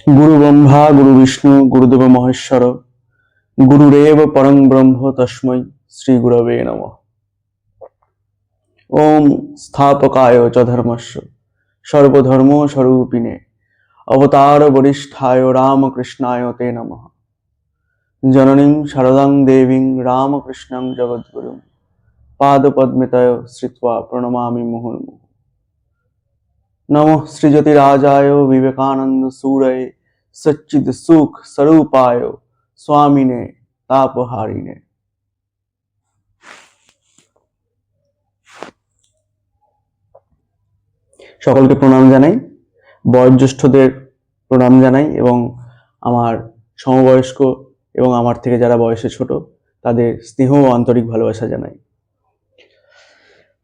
गुरु ब्रह्मा गुरु विष्णु गुरुदेव महेश्वर गुरुरेव परं ब्रह्म तस्मै श्री गुरवे नमः। ओम स्थापकाय च धर्मस्य सर्वधर्म स्वरूपिणे अवतार वरिष्ठाय रामकृष्णाय ते नमः। जननीं शरदां देवीं रामकृष्णं जगद्गुरुं पादपद्मितयो श्रित्वा प्रणमामि मुहुर्मुहुः। नमः श्रीजतिराजाय विवेकानंद सूरये सच्चिद सुख स्वरूपाय स्वामिने तापहारिणे। সকলকে প্রণাম জানাই, বয়োজ্যেষ্ঠদের প্রণাম জানাই এবং আমার সমবয়স্ক এবং আমার থেকে যারা বয়সে ছোট তাদের স্নেহ ও আন্তরিক ভালোবাসা জানাই।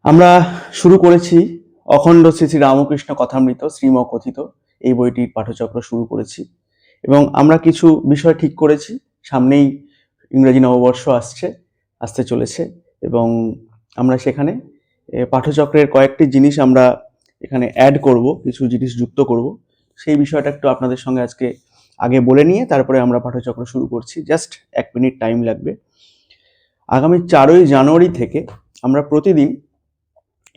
আমরা শুরু করেছি অখণ্ড শ্রী শ্রী রামকৃষ্ণ কথামৃত শ্রীম কথিত এই বইটির পাঠচক্র শুরু করেছি এবং আমরা কিছু বিষয় ঠিক করেছি। সামনেই ইংরেজি নববর্ষ আসতে চলেছে এবং আমরা সেখানে পাঠচক্রের কয়েকটি জিনিস আমরা এখানে অ্যাড করব, কিছু জিনিস যুক্ত করব। সেই বিষয়টা একটু আপনাদের সঙ্গে আজকে আগে বলে নিয়ে তারপরে আমরা পাঠচক্র শুরু করছি। জাস্ট 1 মিনিট টাইম লাগবে। আগামী 4ই জানুয়ারি থেকে আমরা প্রতিদিন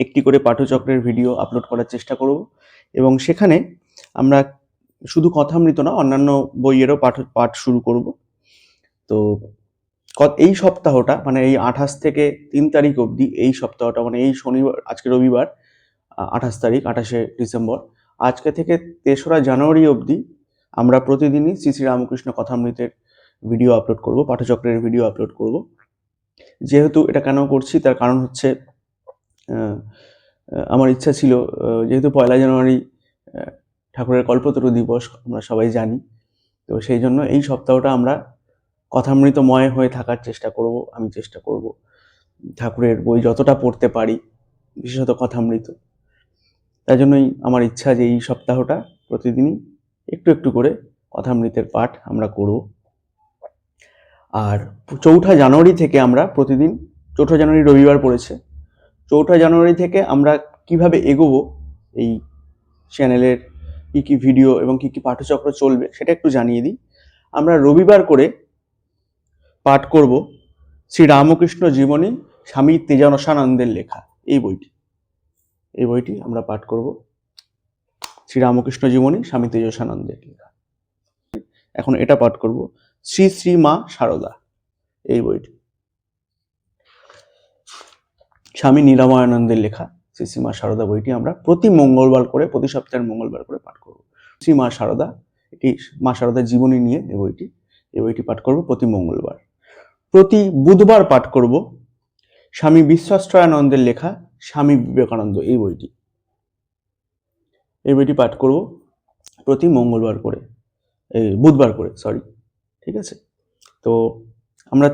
একটি করে পাঠচক্রের ভিডিও আপলোড করার চেষ্টা করব এবং সেখানে আমরা শুধু কথামৃত না অন্যান্য বইয়েরও পাঠ শুরু করব। তো এই সপ্তাহটা মানে এই 28 থেকে 3 তারিখ অবধি, এই সপ্তাহটা মানে এই শনিবার, আজকে রবিবার 28 তারিখ, 28শে ডিসেম্বর, আজকে থেকে 3রা জানুয়ারি অবধি আমরা প্রতিদিনই শ্রী শ্রী রামকৃষ্ণ কথামৃতের ভিডিও আপলোড করব, পাঠচক্রের ভিডিও আপলোড করব। যেহেতু এটা কেন করছি তার কারণ হচ্ছে আমার ইচ্ছা ছিল, যেহেতু 1 জানুয়ারি ঠাকুরের কল্পতরু দিবস আমরা সবাই জানি, তো সেই জন্য এই সপ্তাহটা আমরা কথামৃতময় হয়ে থাকার চেষ্টা করব। আমি চেষ্টা করব ঠাকুরের বই যতটা পড়তে পারি, বিশেষত কথামৃত। তাই জন্যই আমার ইচ্ছা যে এই সপ্তাহটা প্রতিদিনই একটু একটু করে কথামৃতের পাঠ আমরা করব। আর 4ঠা জানুয়ারি থেকে আমরা প্রতিদিন, 4ঠা জানুয়ারি রবিবার পড়েছে, 4ঠা জানুয়ারি থেকে আমরা কিভাবে এগোবো, এই চ্যানেলের কি কি ভিডিও এবং কি কি পাঠচক্র চলবে সেটা একটু জানিয়ে দিই। আমরা রবিবার করে পাঠ করব শ্রী রামকৃষ্ণ জীবনী স্বামী তেজানসানন্দের লেখা এই বইটি আমরা পাঠ করব, শ্রী রামকৃষ্ণ জীবনী স্বামী তেজস্বানন্দের লেখা। এখন এটা পাঠ করব শ্রী শ্রী মা শারদা, এই বইটি স্বামী নীলময়ানন্দের লেখা শ্রী শ্রী মা শারদা বইটি আমরা প্রতি মঙ্গলবার করে, প্রতি সপ্তাহের মঙ্গলবার করে পাঠ করব। শ্রী মা শারদা, এটি মা শারদার জীবনী নিয়ে এই বইটি পাঠ করব প্রতি মঙ্গলবার। প্রতি বুধবার পাঠ করব স্বামী বিশ্বাশ্রয়ানন্দের লেখা স্বামী বিবেকানন্দ, এই বইটি পাঠ করব প্রতি মঙ্গলবার করে, বুধবার করে, ঠিক আছে। তো আমরা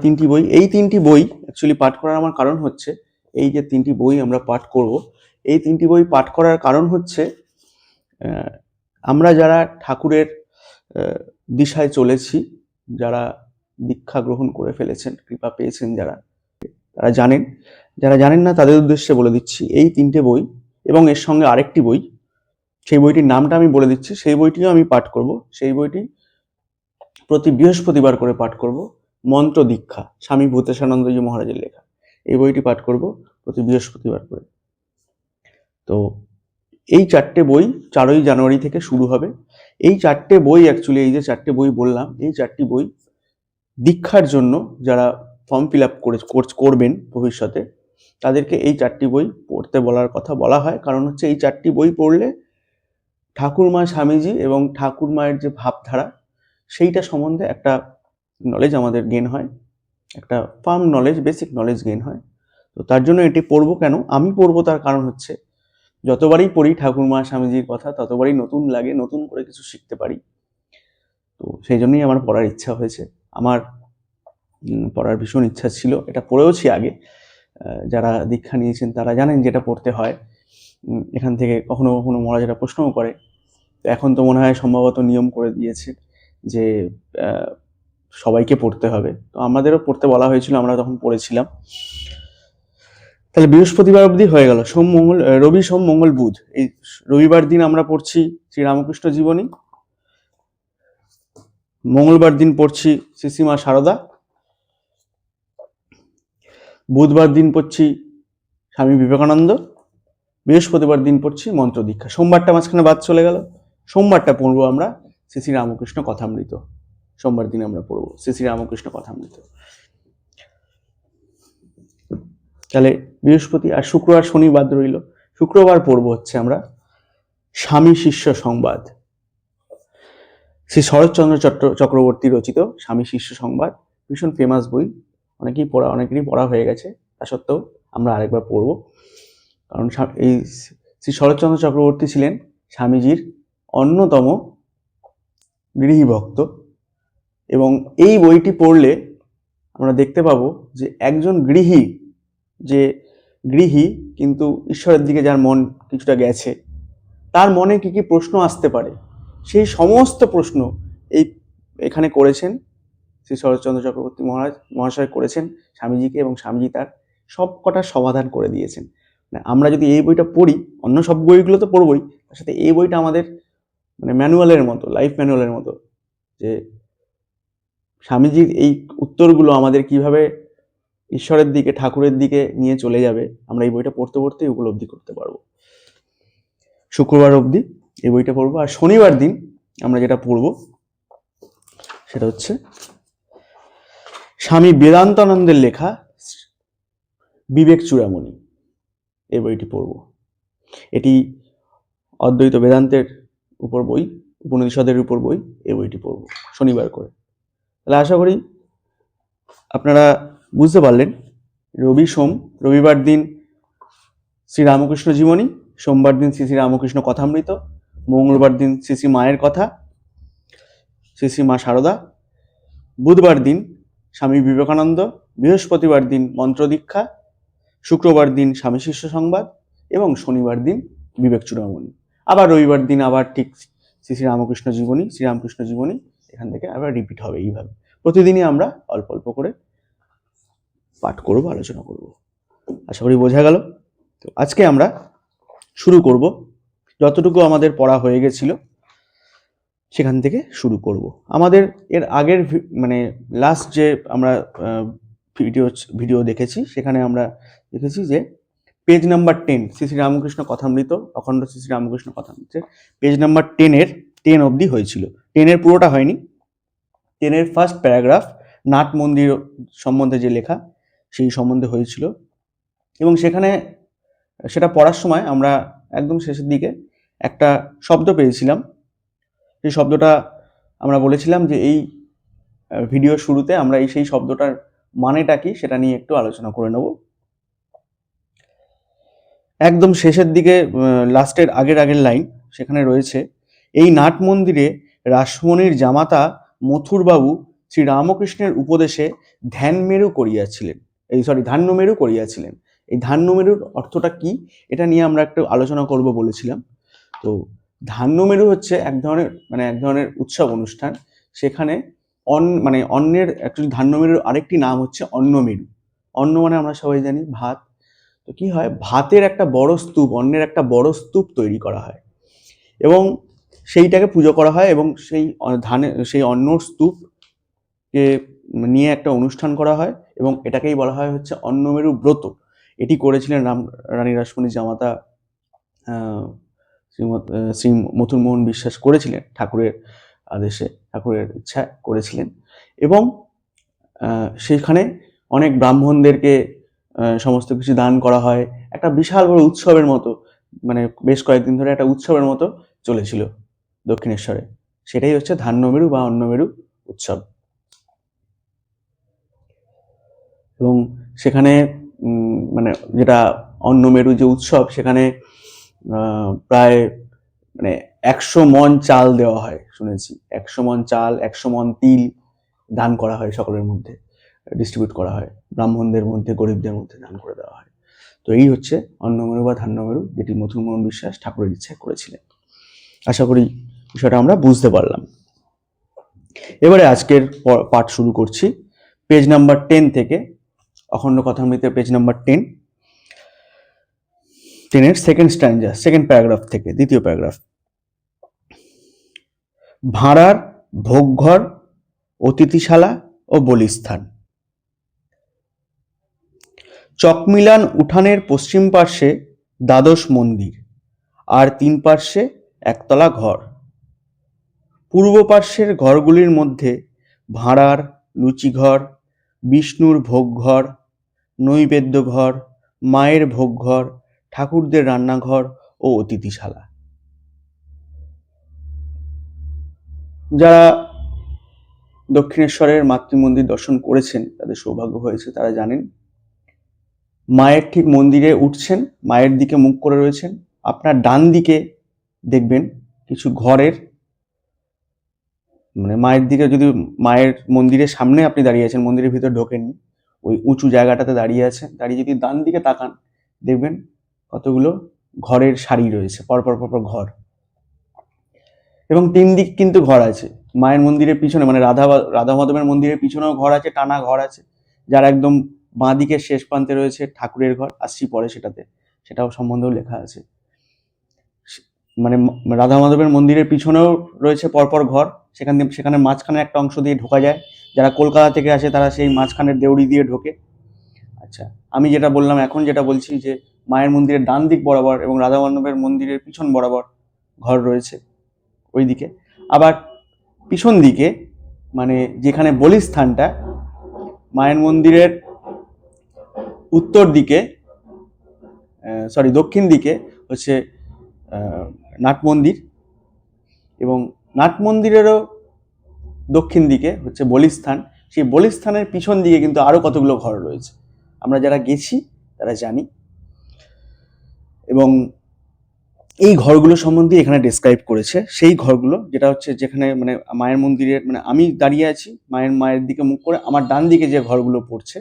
এই তিনটি বই অ্যাকচুয়ালি পাঠ করার আমার কারণ হচ্ছে, এই যে 3টি বই আমরা পাঠ করব, এই 3টি বই পাঠ করার কারণ হচ্ছে আমরা যারা ঠাকুরের দিশায় চলেছি, যারা দীক্ষা গ্রহণ করে ফেলেছেন, কৃপা পেয়েছেন তারা জানেন। যারা জানেন না তাদের উদ্দেশ্যে বলে দিচ্ছি, এই 3টে বই এবং এর সঙ্গে আরেকটি বই, সেই বইটির নামটা আমি বলে দিচ্ছি, সেই বইটিও আমি পাঠ করব। সেই বইটি প্রতি বৃহস্পতিবার করে পাঠ করব, মন্ত্র দীক্ষা স্বামী ভূতেশানন্দজি মহারাজের লেখা, এই বইটি পাঠ করব প্রতি বৃহস্পতিবার করে। তো এই 4টে বই 4ই জানুয়ারি থেকে শুরু হবে। এই 4টে বই অ্যাকচুয়ালি, এই যে 4টে বই বললাম, এই 4টি বই দীক্ষার জন্য যারা ফর্ম ফিল আপ করবেন ভবিষ্যতে, তাদেরকে এই 4টি বই পড়তে বলার কথা বলা হয়। কারণ হচ্ছে এই 4টি বই পড়লে ঠাকুরমা স্বামীজি এবং ঠাকুরমায়ের যে ভাবধারা, সেইটা সম্বন্ধে একটা নলেজ আমাদের গেইন হয়, একটা farm knowledge, basic knowledge gain হয়। তো তার জন্য এটি পড়বো। কেন আমি পড়বো তার কারণ হচ্ছে, যতবারই পড়ি ঠাকুরমা স্বামীজির কথা ততবারই নতুন লাগে, নতুন করে কিছু শিখতে পারি। তো সেই জন্যই আমার পড়ার ইচ্ছা হয়েছে, আমার পড়ার ভীষণ ইচ্ছা ছিল। এটা পড়েওছি আগে, যারা দীক্ষা নিয়েছেন তারা জানেন যেটা পড়তে হয়। এখান থেকে কখনো কখনো মহারাজেরা প্রশ্নও করে, এখন তো মনে হয় সম্ভবত নিয়ম করে দিয়েছে যে সবাইকে পড়তে হবে। তো আমাদেরও পড়তে বলা হয়েছিল, আমরা তখন পড়েছিলাম। তাহলে বৃহস্পতিবার অবধি হয়ে গেল, রবি সোম মঙ্গল বুধ, এই রবিবার দিন আমরা পড়ছি শ্রী রামকৃষ্ণ জীবনী, মঙ্গলবার দিন পড়ছি শ্রীশ্রীমা সারদা, বুধবার দিন পড়ছি স্বামী বিবেকানন্দ, বৃহস্পতিবার দিন পড়ছি মন্ত্র দীক্ষা। সোমবারটা মাঝখানে বাদ চলে গেল, সোমবারটা পড়বো আমরা শ্রী শ্রী রামকৃষ্ণ কথামৃত। সোমবার দিন আমরা পড়বো শ্রী শ্রী রামকৃষ্ণ কথামৃত। তাহলে বৃহস্পতি আর শুক্রবার শনি বাদ রইল। শুক্রবার পড়বো হচ্ছে আমরা স্বামী শিষ্য সংবাদ, শ্রী শরৎচন্দ্র চক্রবর্তী রচিত স্বামী শিষ্য সংবাদ। ভীষণ ফেমাস বই, অনেকেরই পড়া হয়ে গেছে, তা সত্ত্বেও আমরা আরেকবার পড়বো। কারণ এই শ্রী শরৎচন্দ্র চক্রবর্তী ছিলেন স্বামীজির অন্যতম গৃহী ভক্ত, এবং এই বইটি পড়লে আমরা দেখতে পাবো যে একজন গৃহী কিন্তু ঈশ্বরের দিকে যার মন কিছুটা গেছে, তার মনে কি কি প্রশ্ন আসতে পারে, সেই সমস্ত প্রশ্ন এখানে করেছেন শ্রী শরৎচন্দ্র চক্রবর্তী মহাশয় করেছেন স্বামীজিকে, এবং স্বামীজি তার সব কটার সমাধান করে দিয়েছেন। আমরা যদি এই বইটা পড়ি, অন্য সব বইগুলো তো পড়বই, তার সাথে এই বইটা আমাদের ম্যানুয়ালের মতো, লাইফ ম্যানুয়ালের মতো, যে স্বামীজির এই উত্তরগুলো আমাদের কিভাবে ঈশ্বরের দিকে, ঠাকুরের দিকে নিয়ে চলে যাবে, আমরা এই বইটা পড়তে পড়তেই উপলব্ধি করতে পারবো। শুক্রবার অবধি এই বইটা পড়বো। আর শনিবার দিন আমরা যেটা পড়বো সেটা হচ্ছে স্বামী বেদান্তানন্দের লেখা বিবেক চূড়ামণি, এই বইটি পড়ব। এটি অদ্বৈত বেদান্তের উপর বই, উপনিষদের উপর বই। এই বইটি পড়ব শনিবার করে। তাহলে আশা করি আপনারা বুঝতে পারলেন। রবিবার দিন শ্রী রামকৃষ্ণ জীবনী, সোমবার দিন শ্রী শ্রী রামকৃষ্ণ কথামৃত, মঙ্গলবার দিন শ্রী শ্রী মায়ের কথা, শ্রী শ্রী মা সারদা, বুধবার দিন স্বামী বিবেকানন্দ, বৃহস্পতিবার দিন মন্ত্র দীক্ষা, শুক্রবার দিন স্বামী শিষ্য সংবাদ, এবং শনিবার দিন বিবেক চূড়ামণি। আবার রবিবার দিন আবার ঠিক শ্রী শ্রী রামকৃষ্ণ জীবনী, শ্রীরামকৃষ্ণ জীবনী, এখান থেকে আবার রিপিট হবে। এইভাবে প্রতিদিনই আমরা অল্প অল্প করে পাঠ করব, আলোচনা করব। আশা করি বোঝা গেল। তো আজকে আমরা শুরু করব, যতটুকু আমাদের পড়া হয়ে গেছিল সেখান থেকে শুরু করব। আমাদের এর আগের লাস্ট যে আমরা ভিডিও দেখেছি, সেখানে আমরা দেখেছি যে পেজ নাম্বার 10 শ্রী শ্রী রামকৃষ্ণ কথামৃত, অখণ্ড শ্রী শ্রী রামকৃষ্ণ কথামৃত, পেজ নাম্বার 10 অবধি হয়েছিল। 10 পুরোটা হয়নি। 10 ফার্স্ট প্যারাগ্রাফ নাট মন্দির সম্বন্ধে যে লেখা, সেই সম্বন্ধে হয়েছিল। এবং সেটা পড়ার সময় আমরা একদম শেষের দিকে একটা শব্দ পেয়েছিলাম। সেই শব্দটা আমরা বলেছিলাম যে এই ভিডিও শুরুতে আমরা সেই শব্দটার মানেটা কি সেটা নিয়ে একটু আলোচনা করে নেব। একদম শেষের দিকে লাস্টের আগের লাইন, সেখানে রয়েছে, এই নাট মন্দিরে রাসমণির জামাতা মথুরবাবু শ্রী রামকৃষ্ণের উপদেশে ধান্যমেরু করিয়াছিলেন। এই ধান্যমেরুর অর্থটা কি, এটা নিয়ে আমরা একটু আলোচনা করব বলেছিলাম। তো ধান্যমেরু হচ্ছে এক ধরনের উৎসব অনুষ্ঠান। সেখানে অন্নের অ্যাকচুয়ালি ধান্যমেরুর আরেকটি নাম হচ্ছে অন্নমেরু। অন্ন মানে আমরা সবাই জানি ভাত। তো কি হয়, ভাতের একটা বড় স্তূপ, অন্নের একটা বড় স্তূপ তৈরি করা হয় এবং সেইটাকে পুজো করা হয়, এবং সেই অন্নর স্তূপকে নিয়ে একটা অনুষ্ঠান করা হয়, এবং এটাকেই বলা হয় হচ্ছে অন্নমেরু ব্রত। এটি করেছিলেন রানী রাসমণির জামাতা শ্রী মথুরমোহন বিশ্বাস করেছিলেন, ঠাকুরের আদেশে, ঠাকুরের ইচ্ছা করেছিলেন। এবং সেখানে অনেক ব্রাহ্মণদেরকে সমস্ত কিছু দান করা হয়। একটা বিশাল বড় উৎসবের মতো, বেশ কয়েকদিন ধরে একটা উৎসবের মতো চলেছিল দক্ষিণেশ্বরে। সেটাই হচ্ছে ধান্যমেরু বা অন্নমেরু উৎসব। এবং সেখানে যেটা অন্নমেরু যে উৎসব, সেখানে প্রায় 100 মণ চাল দেওয়া হয় শুনেছি। 100 মণ চাল, 100 মণ তিল দান করা হয়, সকলের মধ্যে ডিস্ট্রিবিউট করা হয়, ব্রাহ্মণদের মধ্যে, গরিবদের মধ্যে দান করে দেওয়া হয়। তো এই হচ্ছে অন্নমেরু বা ধান্যমেরু, যেটি মথুরমোহন বিশ্বাস ঠাকুরের ইচ্ছায় করেছিলেন। আশা করি বিষয়টা আমরা বুঝতে পারলাম। এবারে আজকের পাঠ শুরু করছি পেজ নাম্বার 10 থেকে, অখণ্ড কথামৃতের page number 10 second stanza, second paragraph থেকে, দ্বিতীয় প্যারাগ্রাফ। ভাঁড়ার, ভোগঘর অতিথিশালা ও বলিস্থান। চকমিলান উঠানের পশ্চিম পার্শ্বে দ্বাদশ মন্দির আর 3 পার্শ্বে একতলা ঘর। পূর্ব পার্শ্বের ঘরগুলির মধ্যে ভাঁড়ার, লুচিঘর, বিষ্ণুর ভোগঘর, নৈবেদ্য ঘর, মায়ের ভোগঘর, ঠাকুরদের রান্নাঘর ও অতিথিশালা। যারা দক্ষিণেশ্বরের মাতৃমন্দির দর্শন করেছেন, তাদের সৌভাগ্য হয়েছে, তারা জানেন মায়ের ঠিক মন্দিরে উঠছেন, মায়ের দিকে মুখ করে রয়েছেন, আপনার ডান দিকে দেখবেন কিছু ঘরের, মানে মায়ের দিকে, যদি মায়ের মন্দিরের সামনে আপনি দাঁড়িয়ে আছেন, মন্দিরের ভিতর ঢোকেননি, ওই উঁচু জায়গাটাতে দাঁড়িয়ে আছেন, দাঁড়িয়ে যদি ডান দিকে তাকান দেখবেন কতগুলো ঘরের সারি রয়েছে, পরপর পরপর ঘর, এবং 3 দিক কিন্তু ঘর আছে। মায়ের মন্দিরের পিছনে, মানে রাধা মাধবের মন্দিরের পিছনেও ঘর আছে, টানা ঘর আছে, যার একদম বাঁ দিকের শেষ প্রান্তে রয়েছে ঠাকুরের ঘর, আসছি পরে সেটাতে, সেটাও সম্বন্ধেও লেখা আছে। মানে রাধা মাধবের মন্দিরের পিছনেও রয়েছে পরপর ঘর, সেখানে মাঝখানে একটা অংশ দিয়ে ঢোকা যায়, যারা কলকাতা থেকে আসে তারা সেই মাঝখানের দেউড়ি দিয়ে ঢোকে। আচ্ছা, আমি যেটা বললাম, এখন যেটা বলছি যে মায়ের মন্দিরের ডান দিক বরাবর এবং রাধা মাধবের মন্দিরের পিছন বরাবর ঘর রয়েছে ওই দিকে। আবার পিছন দিকে, মানে যেখানে বলিস্থানটা, মায়ের মন্দিরের উত্তর দিকে, দক্ষিণ দিকে হচ্ছে নাট মন্দির, এবং নাট মন্দিরেরও দক্ষিণ দিকে হচ্ছে বলিস্থান। সেই বলিস্থানের পিছন দিকে কিন্তু আরো কতগুলো ঘর রয়েছে, আমরা যারা গেছি তারা জানি, এবং এই ঘরগুলো সম্বন্ধে এখানে ডেসক্রাইব করেছে। সেই ঘরগুলো যেটা হচ্ছে যেখানে মানে মায়ের মন্দিরের, মানে আমি দাঁড়িয়ে আছি মায়ের দিকে মুখ করে, আমার ডান দিকে যে ঘরগুলো পড়ছে,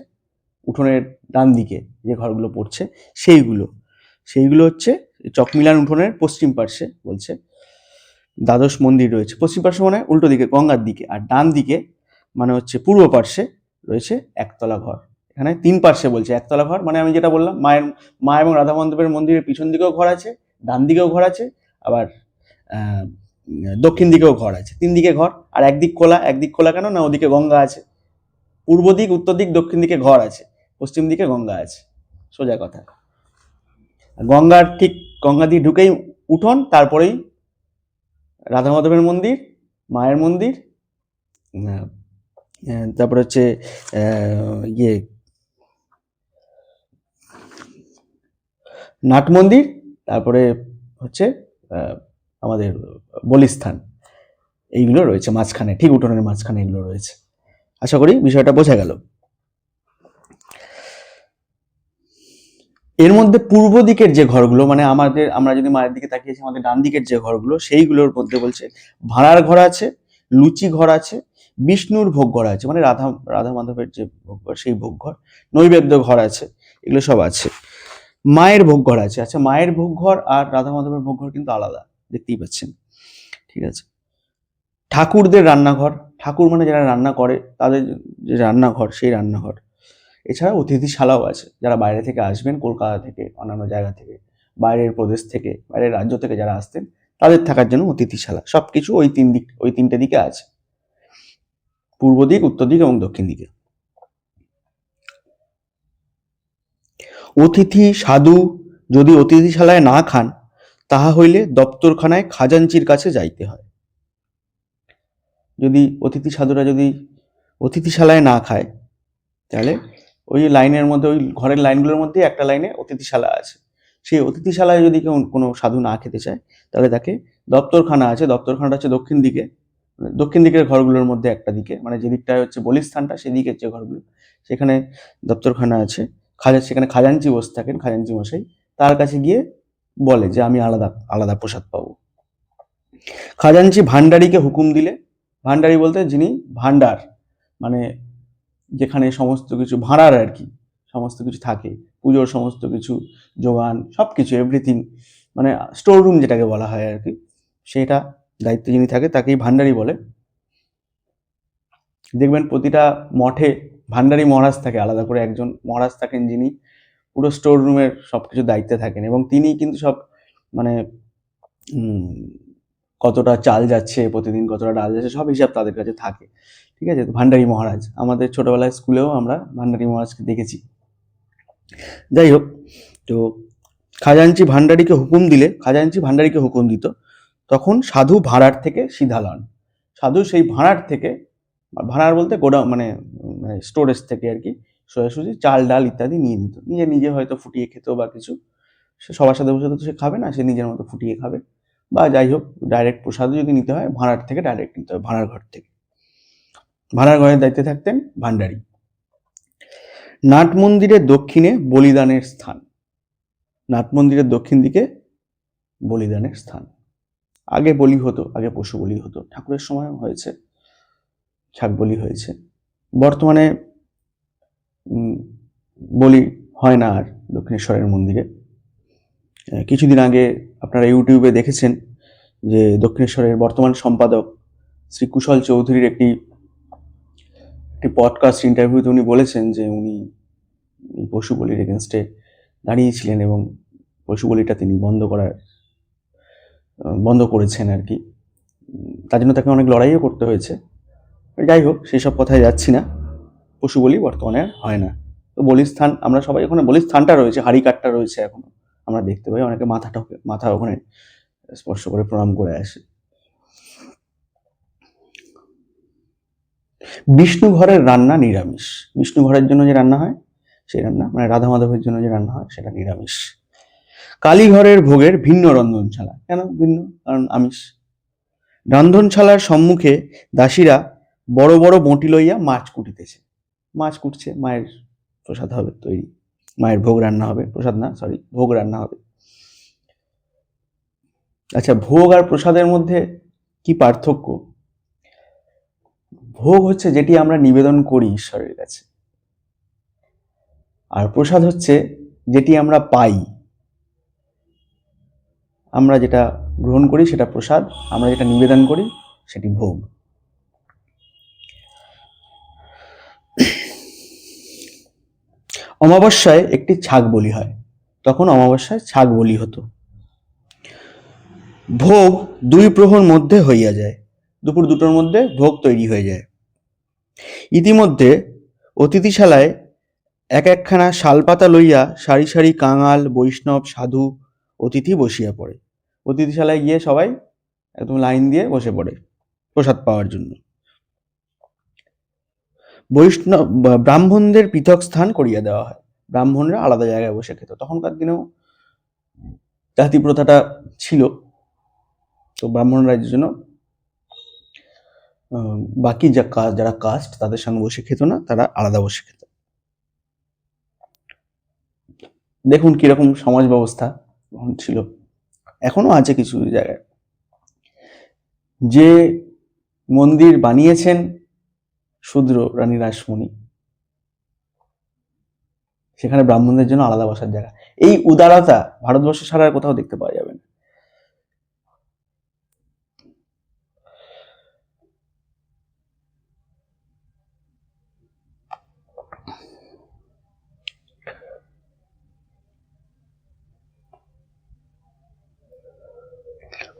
উঠোনের ডান দিকে যে ঘরগুলো পড়ছে, সেইগুলো হচ্ছে চকমিলান উঠোনের পশ্চিম পার্শ্বে বলছে দ্বাদশ মন্দির রয়েছে। পশ্চিম পার্শ্বে মানে উল্টো দিকে, গঙ্গার দিকে, আর ডান দিকে মানে হচ্ছে পূর্ব পার্শ্বে রয়েছে একতলা ঘর। এখানে 3 পার্শ্বে বলছে একতলা ঘর, মানে আমি যেটা বললাম মা এবং রাধা মাধবের মন্দিরের পিছন দিকেও ঘর আছে, ডান দিকেও ঘর আছে, আবার দক্ষিণ দিকেও ঘর আছে, 3 দিকে ঘর। আর একদিক খোলা কেন না, ওদিকে গঙ্গা আছে। পূর্ব দিক, উত্তর দিক, দক্ষিণ দিকে ঘর আছে, পশ্চিম দিকে গঙ্গা আছে, সোজা কথা। গঙ্গা দিয়ে ঢুকেই উঠোন, তারপরেই রাধা মাধবের মন্দির, মায়ের মন্দির, তারপরে হচ্ছে নাট মন্দির, তারপরে হচ্ছে আমাদের বলিস্থান, এইগুলো রয়েছে মাঝখানে, ঠিক উঠোনের মাঝখানে এগুলো রয়েছে। আশা করি বিষয়টা বোঝা গেল। এর মধ্যে পূর্ব দিকের যে ঘরগুলো, মানে আমরা যদি মায়ের দিকে তাকিয়েছি, আমাদের ডান দিকের যে ঘরগুলো, সেইগুলোর মধ্যে বলছে ভাঁড়ার ঘর আছে, লুচি ঘর আছে, বিষ্ণুর ভোগ ঘর আছে, মানে রাধা মাধবের যে ভোগ ঘর, সেই ভোগ ঘর, নৈবেদ্য ঘর আছে, এগুলো সব আছে। মায়ের ভোগ ঘর আছে। আচ্ছা, মায়ের ভোগ ঘর আর রাধা মাধবের ভোগ ঘর কিন্তু আলাদা, দেখতেই পাচ্ছেন, ঠিক আছে। ঠাকুরদের রান্নাঘর, ঠাকুর মানে যারা রান্না করে তাদের যে রান্নাঘর, সেই রান্নাঘর। এছাড়া অতিথিশালাও আছে, যারা বাইরে থেকে আসবেন, কলকাতা থেকে, অন্যান্য জায়গা থেকে, বাইরের প্রদেশ থেকে, বাইরের রাজ্য থেকে যারা আসতেন, তাদের থাকার জন্য অতিথিশালা। সবকিছু ওই 3টে দিকে আছে, পূর্ব দিক, উত্তর দিক এবং দক্ষিণ দিকে। অতিথি সাধু যদি অতিথিশালায় না খান, তাহা হইলে দপ্তরখানায় খাজাঞ্চির কাছে যাইতে হয়। যদি অতিথি সাধুরা যদি অতিথিশালায় না খায়, তাহলে ওই লাইনের মধ্যে, ওই ঘরের লাইনগুলোর মধ্যে একটা লাইনে অতিথিশালা আছে, সেই অতিথিশালায় যদি কেউ কোনো সাধু না খেতে চায়, তাহলে তাকে দপ্তরখানা আছে, দপ্তরখানাটা হচ্ছে দক্ষিণ দিকে, দক্ষিণ দিকের ঘরগুলোর মধ্যে একটা দিকে, মানে যে দিকটায় হচ্ছে বলিস্থানটা, সেদিকের যে ঘরগুলো, সেখানে দপ্তরখানা আছে। সেখানে খাজাঞ্চি বসে থাকেন, খাজাঞ্চি মশাই, তার কাছে গিয়ে বলে যে আমি আলাদা আলাদা প্রসাদ পাবো। খাজাঞ্চি ভান্ডারীকে হুকুম দিলে, ভান্ডারী বলতে যিনি ভান্ডার, মানে যেখানে সমস্ত কিছু ভাঁড়ার আর কি, সমস্ত কিছু থাকে, পুজোর সমস্ত কিছু জোগান, সবকিছু এভরিথিং, মানে স্টোর রুম যেটাকে বলা হয় আর কি, সেটা দায়িত্বে যিনি থাকে তাকেই ভান্ডারী বলে। দেখবেন প্রতিটা মঠে ভান্ডারী মহারাজ থাকে, আলাদা করে একজন মহারাজ থাকেন, যিনি পুরো স্টোর রুমের সবকিছু দায়িত্বে থাকেন, এবং তিনি কিন্তু সব মানে কতটা চাল যাচ্ছে প্রতিদিন, কতটা ডাল যাচ্ছে, সব হিসাব তাদের কাছে থাকে। ঠিক আছে, ভান্ডারী মহারাজ, আমাদের ছোটবেলায় স্কুলেও আমরা ভান্ডারী মহারাজকে দেখেছি। যাই হোক, তো খাজাঞ্চি ভান্ডারীকে হুকুম দিত, তখন সাধু ভাঁড়ার থেকে সিধা লন। সাধু সেই ভাঁড়ার থেকে, ভাঁড়ার বলতে গোডাউন মানে স্টোরেজ থেকে আর কি, সোজাসুজি চাল ডাল ইত্যাদি নিয়ে নিত, নিজে হয়তো ফুটিয়ে খেত বা কিছু। সে সবার সাথে বসে তো সে খাবে না, সে নিজের মতো ফুটিয়ে খাবে, বা যাই হোক ডাইরেক্ট প্রসাদ যদি নিতে হয় ভাঁড়ার থেকে ডাইরেক্ট নিতে হয়, ভাঁড়ার ঘর থেকে। ভাঁড়ার ঘরের দায়িত্বে থাকতেন ভান্ডারী। নাট মন্দিরের দক্ষিণে বলিদানের স্থান। নাট মন্দিরের দক্ষিণ দিকে বলিদানের স্থান। আগে বলি হতো, আগে পশু বলি হতো, ঠাকুরের সময় হয়েছে, ছাগ বলি হয়েছে। বর্তমানে বলি হয় না আর দক্ষিণেশ্বরের মন্দিরে। কিছুদিন আগে আপনারা ইউটিউবে দেখেছেন যে দক্ষিণেশ্বরের বর্তমান সম্পাদক শ্রী কুশল চৌধুরীর একটি পডকাস্ট ইন্টারভিউতে উনি বলেছেন যে উনি পশু বলির এগেনস্টে দাঁড়িয়েছিলেন এবং পশু বলিটা তিনি বন্ধ করেছেন আর কি। তার জন্য তাকে অনেক লড়াইও করতে হয়েছে। যাই হোক, সেই সব কথায় যাচ্ছি না। পশু বলি বর্তমানে হয় না। তো বলিস্থান, আমরা সবাই ওখানে বলিস্থানটা রয়েছে, হাড়িকাঠটা রয়েছে এখনো, আমরা দেখতে পাই। অনেকে মাথা ওখানে স্পর্শ করে প্রণাম করে আসে। বিষ্ণু ঘরের রান্না নিরামিষ। বিষ্ণু ঘরের জন্য যে রান্না হয় সেই রান্না, মানে রাধা মাধবের জন্য যে রান্না হয় সেটা নিরামিষ। কালীঘরের ভোগের ভিন্ন রন্ধনশালা। কেন ভিন্ন? কারণ আমিষ। রন্ধনশালার সম্মুখে দাসীরা বড় বড় বঁটি লইয়া মাছ কুটিতেছে। মাছ কুটছে, মায়ের প্রসাদ হবে তৈরি, মায়ের ভোগ রান্না হবে, প্রসাদ না সরি, ভোগ রান্না হবে। আচ্ছা, ভোগ আর প্রসাদের মধ্যে কি পার্থক্য? ভোগ হচ্ছে যেটি আমরা নিবেদন করি ঈশ্বরের কাছে, আর প্রসাদ হচ্ছে যেটি আমরা পাই। আমরা যেটা গ্রহণ করি সেটা প্রসাদ, আমরা যেটা নিবেদন করি সেটি ভোগ। অমাবস্যায় একটি ছাগ বলি হয়, তখন অমাবস্যায় ছাগ বলি হতো। ভোগ 2 প্রহর মধ্যে হইয়া যায়, দুপুর 2টোর মধ্যে ভোগ তৈরি হয়ে যায়। ইতিমধ্যে অতিথিশালায় একখানা শালপাতা লইয়া সারি সারি কাঙাল বৈষ্ণব সাধু অতিথি বসিয়া পড়ে। অতিথিশালায় গিয়ে সবাই একদম লাইন দিয়ে বসে পড়ে প্রসাদ পাওয়ার জন্য। ব্রাহ্মণদের পৃথক স্থান করিয়া দেওয়া হয়, ব্রাহ্মণরা আলাদা জায়গায় বসে খেত। তখনকার দিনেও জাতি প্রথাটা ছিল, তো ব্রাহ্মণরা এর জন্য বাকি যারা কাস্ট তাদের সঙ্গে বসে খেত না, তারা আলাদা বসে খেত। দেখুন কিরকম সমাজ ব্যবস্থা ছিল, এখনো আছে কিছু জায়গায়। যে মন্দির বানিয়েছেন শূদ্র রানী রাসমণি, সেখানে ব্রাহ্মণদের জন্য আলাদা বসার জায়গা। এই উদারতা ভারতবর্ষ ছাড়া আর কোথাও দেখতে পাওয়া যাবে না।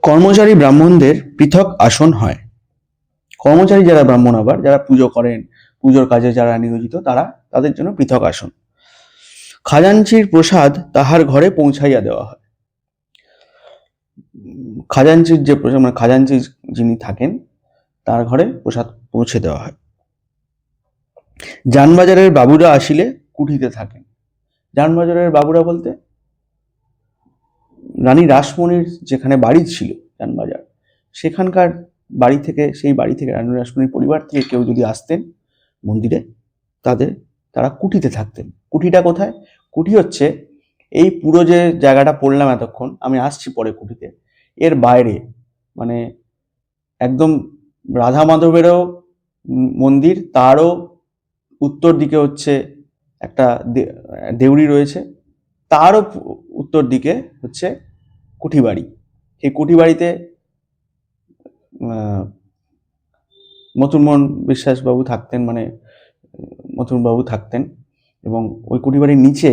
কর্মচারী ব্রাহ্মণদের পৃথক আসন হয়। কর্মচারী যারা ব্রাহ্মণ, আবার যারা পুজো করেন, পুজোর কাজে যারা নিয়োজিত, তাদের জন্য পৃথক আসন। খাজাঞ্চির প্রসাদ তাহার ঘরে পৌঁছাইয়া দেওয়া হয়। খাজাঞ্চির যে প্রসাদ, মানে খাজাঞ্চি যিনি থাকেন তার ঘরে প্রসাদ পৌঁছে দেওয়া হয়। জানবাজারের বাবুরা আসিলে কুঠিতে থাকেন। জানবাজারের বাবুরা বলতে রানী রাসমণির যেখানে বাড়ি ছিল জানবাজার, সেখানকার বাড়ি থেকে, সেই বাড়ি থেকে রানী রাসমণির পরিবার থেকে কেউ যদি আসতেন মন্দিরে, তারা কুঠিতে থাকতেন। কুঠিটা কোথায়? কুঠি হচ্ছে এই পুরো যে জায়গাটা পড়লাম এতক্ষণ, আমি আসছি পরে কুঠিতে, এর বাইরে, মানে একদম রাধা মাধবেরও মন্দির, তারও উত্তর দিকে হচ্ছে একটা দেউড়ি রয়েছে, তারও উত্তর দিকে হচ্ছে কুঠিবাড়ি। সেই কুঠিবাড়িতে মথুরমোহন বিশ্বাসবাবু থাকতেন, মানে মথুরবাবু থাকতেন, এবং ওই কুঠিবাড়ির নিচে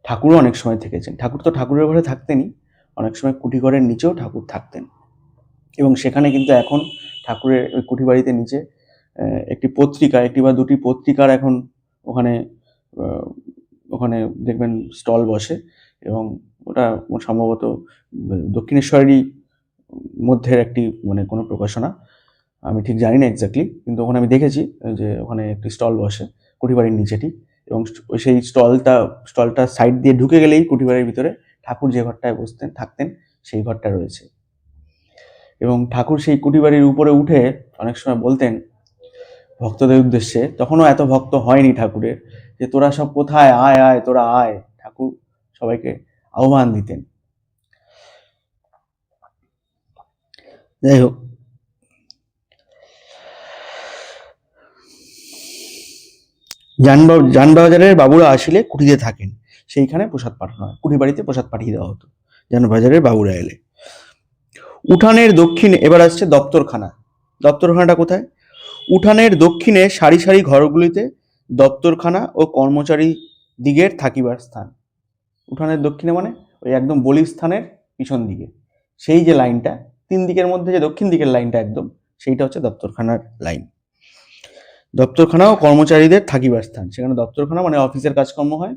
ঠাকুরও অনেক সময় থেকেছেন। ঠাকুর তো ঠাকুরের ঘরে থাকতেনই, অনেক সময় কুঠিঘরের নিচেও ঠাকুর থাকতেন। এবং সেখানে কিন্তু এখন ঠাকুরের ওই কুঠিবাড়িতে নিচে একটি পত্রিকা, একটি বা দুটি পত্রিকার এখন ওখানে আহ, ওখানে দেখবেন স্টল বসে, এবং ওটা সম্ভবত দক্ষিণেশ্বরেরই মধ্যের একটি মানে কোনো প্রকাশনা, আমি ঠিক জানি না এক্স্যাক্টলি, কিন্তু ওখানে আমি দেখেছি যে ওখানে একটি স্টল বসে কুঠিবাড়ির নিচেটি, এবং সেই স্টলটা সাইড দিয়ে ঢুকে গেলেই কুঠিবাড়ির ভিতরে ঠাকুর যে ঘরটায় বসতেন থাকতেন সেই ঘরটা রয়েছে। এবং ঠাকুর সেই কুঠিবাড়ির উপরে উঠে অনেক সময় বলতেন ভক্তদের উদ্দেশ্যে, তখনও এত ভক্ত হয়নি ঠাকুরের, যে তোরা সব কোথায়, আয় আয় তোরা আয়। ঠাকুর সবাইকে আহ্বান দিতেন। যাই হোক, যানবাজারের বাবুরা আসিলে কুঠিতে থাকেন, সেইখানে প্রসাদ পাঠানো হয়, কুঠি বাড়িতে প্রসাদ পাঠিয়ে দেওয়া হতো যানবাজারের বাবুরা এলে। উঠানের দক্ষিণে এবার আসছে দপ্তরখানা। দপ্তরখানাটা কোথায়? উঠানের দক্ষিণে সারি সারি ঘরগুলিতে দপ্তরখানা ও কর্মচারী দিগের থাকিবার স্থান। উঠানের দক্ষিণে মানে ওই একদম বলিস্থানের পিছন দিকে, সেই যে লাইনটা, তিন দিকের মধ্যে যে দক্ষিণ দিকের লাইনটা একদম, সেইটা হচ্ছে দপ্তরখানার লাইন। দপ্তরখানা ও কর্মচারীদের থাকিবার স্থান, সেখানে দপ্তরখানা মানে অফিসের কাজকর্ম হয়,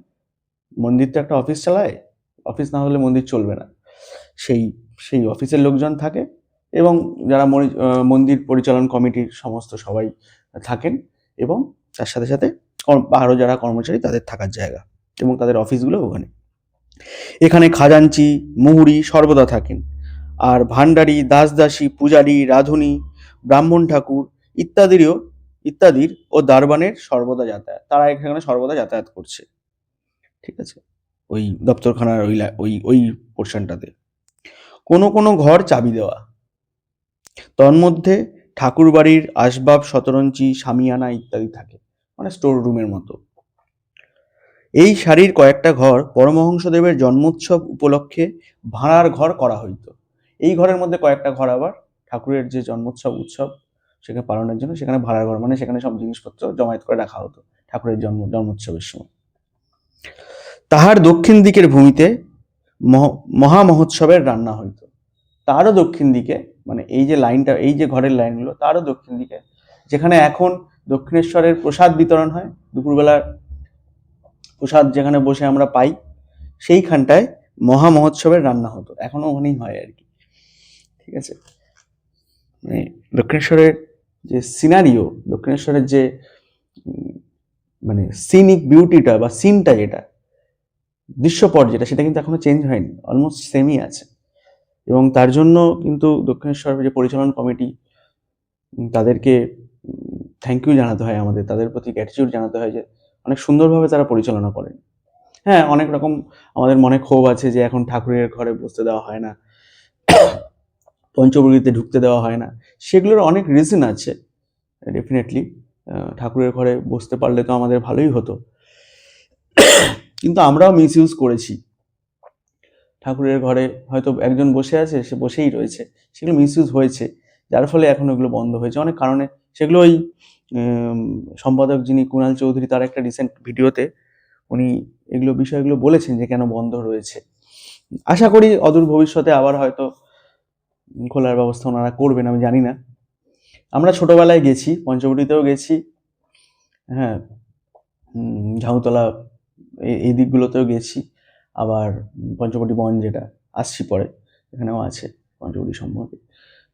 মন্দির তো একটা অফিস চালায়, অফিস না হলে মন্দির চলবে না, সেই সেই অফিসের লোকজন থাকে, এবং যারা মন্দির পরিচালন কমিটির সমস্ত সবাই থাকেন, এবং তার সাথে সাথে আরও যারা কর্মচারী তাদের থাকার জায়গা এবং তাদের অফিসগুলো ওখানে। এখানে খাজাঞ্চি মুহুরি সর্বদা থাকেন, আর ভান্ডারী দাসদাসী পূজারী রাঁধুনি ব্রাহ্মণ ঠাকুর ইত্যাদির ও দারবানের সর্বদা যাতায়াত, তারা এখানে সর্বদা যাতায়াত করছে। ঠিক আছে, ওই দপ্তরখানার ওই পোর্শনটাতে কোনো কোনো ঘর চাবি দেওয়া, তন্মধ্যে ঠাকুর বাড়ির আসবাব শতরঞ্চি শামিয়ানা ইত্যাদি থাকে, মানে স্টোর রুমের মতো। এই সারির কয়েকটা ঘর পরমহংসদেবের জন্মোৎসব উপলক্ষে ভাড়ার ঘর করা হইত। এই ঘরের মধ্যে কয়েকটা ঘর আবার ঠাকুরের যে উৎসব সেখানে পালনের জন্য সেখানে ভাড়ার ঘর, মানে সেখানে সব জিনিসপত্র জমায়েত করে রাখা হতো ঠাকুরের জন্মোৎসবের সময়। তাহার দক্ষিণ দিকের ভূমিতে মহা মহোৎসবের রান্না হইত। তারও দক্ষিণ দিকে, মানে এই যে লাইনটা, এই যে ঘরের লাইনগুলো, তারও দক্ষিণ দিকে, যেখানে এখন দক্ষিণেশ্বরের প্রসাদ বিতরণ হয়, দুপুরবেলার প্রসাদ যেখানে বসে আমরা পাই, সেইখানটায় মহা মহোৎসবের রান্না হতো, এখনো ওখানেই হয় আর কি। ঠিক আছে, মানে দক্ষিণেশ্বরের যে সিনারিও, দক্ষিণেশ্বরের যে মানে সিনিক বিউটিটা বা সিনটা, যেটা দৃশ্যপট যেটা, সেটা কিন্তু এখনো চেঞ্জ হয়নি, অলমোস্ট সেমই আছে। এবং তার জন্য কিন্তু দক্ষিণেশ্বর যে পরিচালন কমিটি, তাদেরকে থ্যাংক ইউ জানাতে হয়, আমাদের তাদের প্রতি গ্র্যাটিটিউড জানাতে হয় যে অনেক সুন্দরভাবে তারা পরিচালনা করেন। হ্যাঁ, অনেক রকম আমাদের মনে ক্ষোভ আছে যে এখন ঠাকুরের ঘরে বসতে দেওয়া হয় না, পঞ্চবড়িতে ঢুকতে দেওয়া হয় না, সেগুলোর অনেক রিজন আছে ডেফিনেটলি। ঠাকুরের ঘরে বসতে পারলে তো আমাদের ভালোই হতো, কিন্তু আমরাও মিস ইউজ করেছি। ঠাকুরের ঘরে হয়তো একজন বসে আছে, সে বসেই রয়েছে, সেগুলো মিস ইউজ হয়েছে, যার ফলে এখন ওগুলো বন্ধ হয়েছে অনেক কারণে। সেগুলো ওই সম্পাদক যিনি কুণাল চৌধুরী, তার একটা রিসেন্ট ভিডিওতে উনি বিষয়গুলো বলেছেন যে কেন বন্ধ রয়েছে। আশা করি অদূর ভবিষ্যতে আবার হয়তো খোলার ব্যবস্থা ওনারা করবেন, আমি জানি না। আমরা ছোটবেলায় গেছি, পঞ্চবটিতেও গেছি, হ্যাঁ, ঝাউতলা এই দিকগুলোতেও গেছি, আবার পঞ্চবটি বন যেটা আসছি পরে, এখানেও আছে পঞ্চবটি সম্বন্ধে,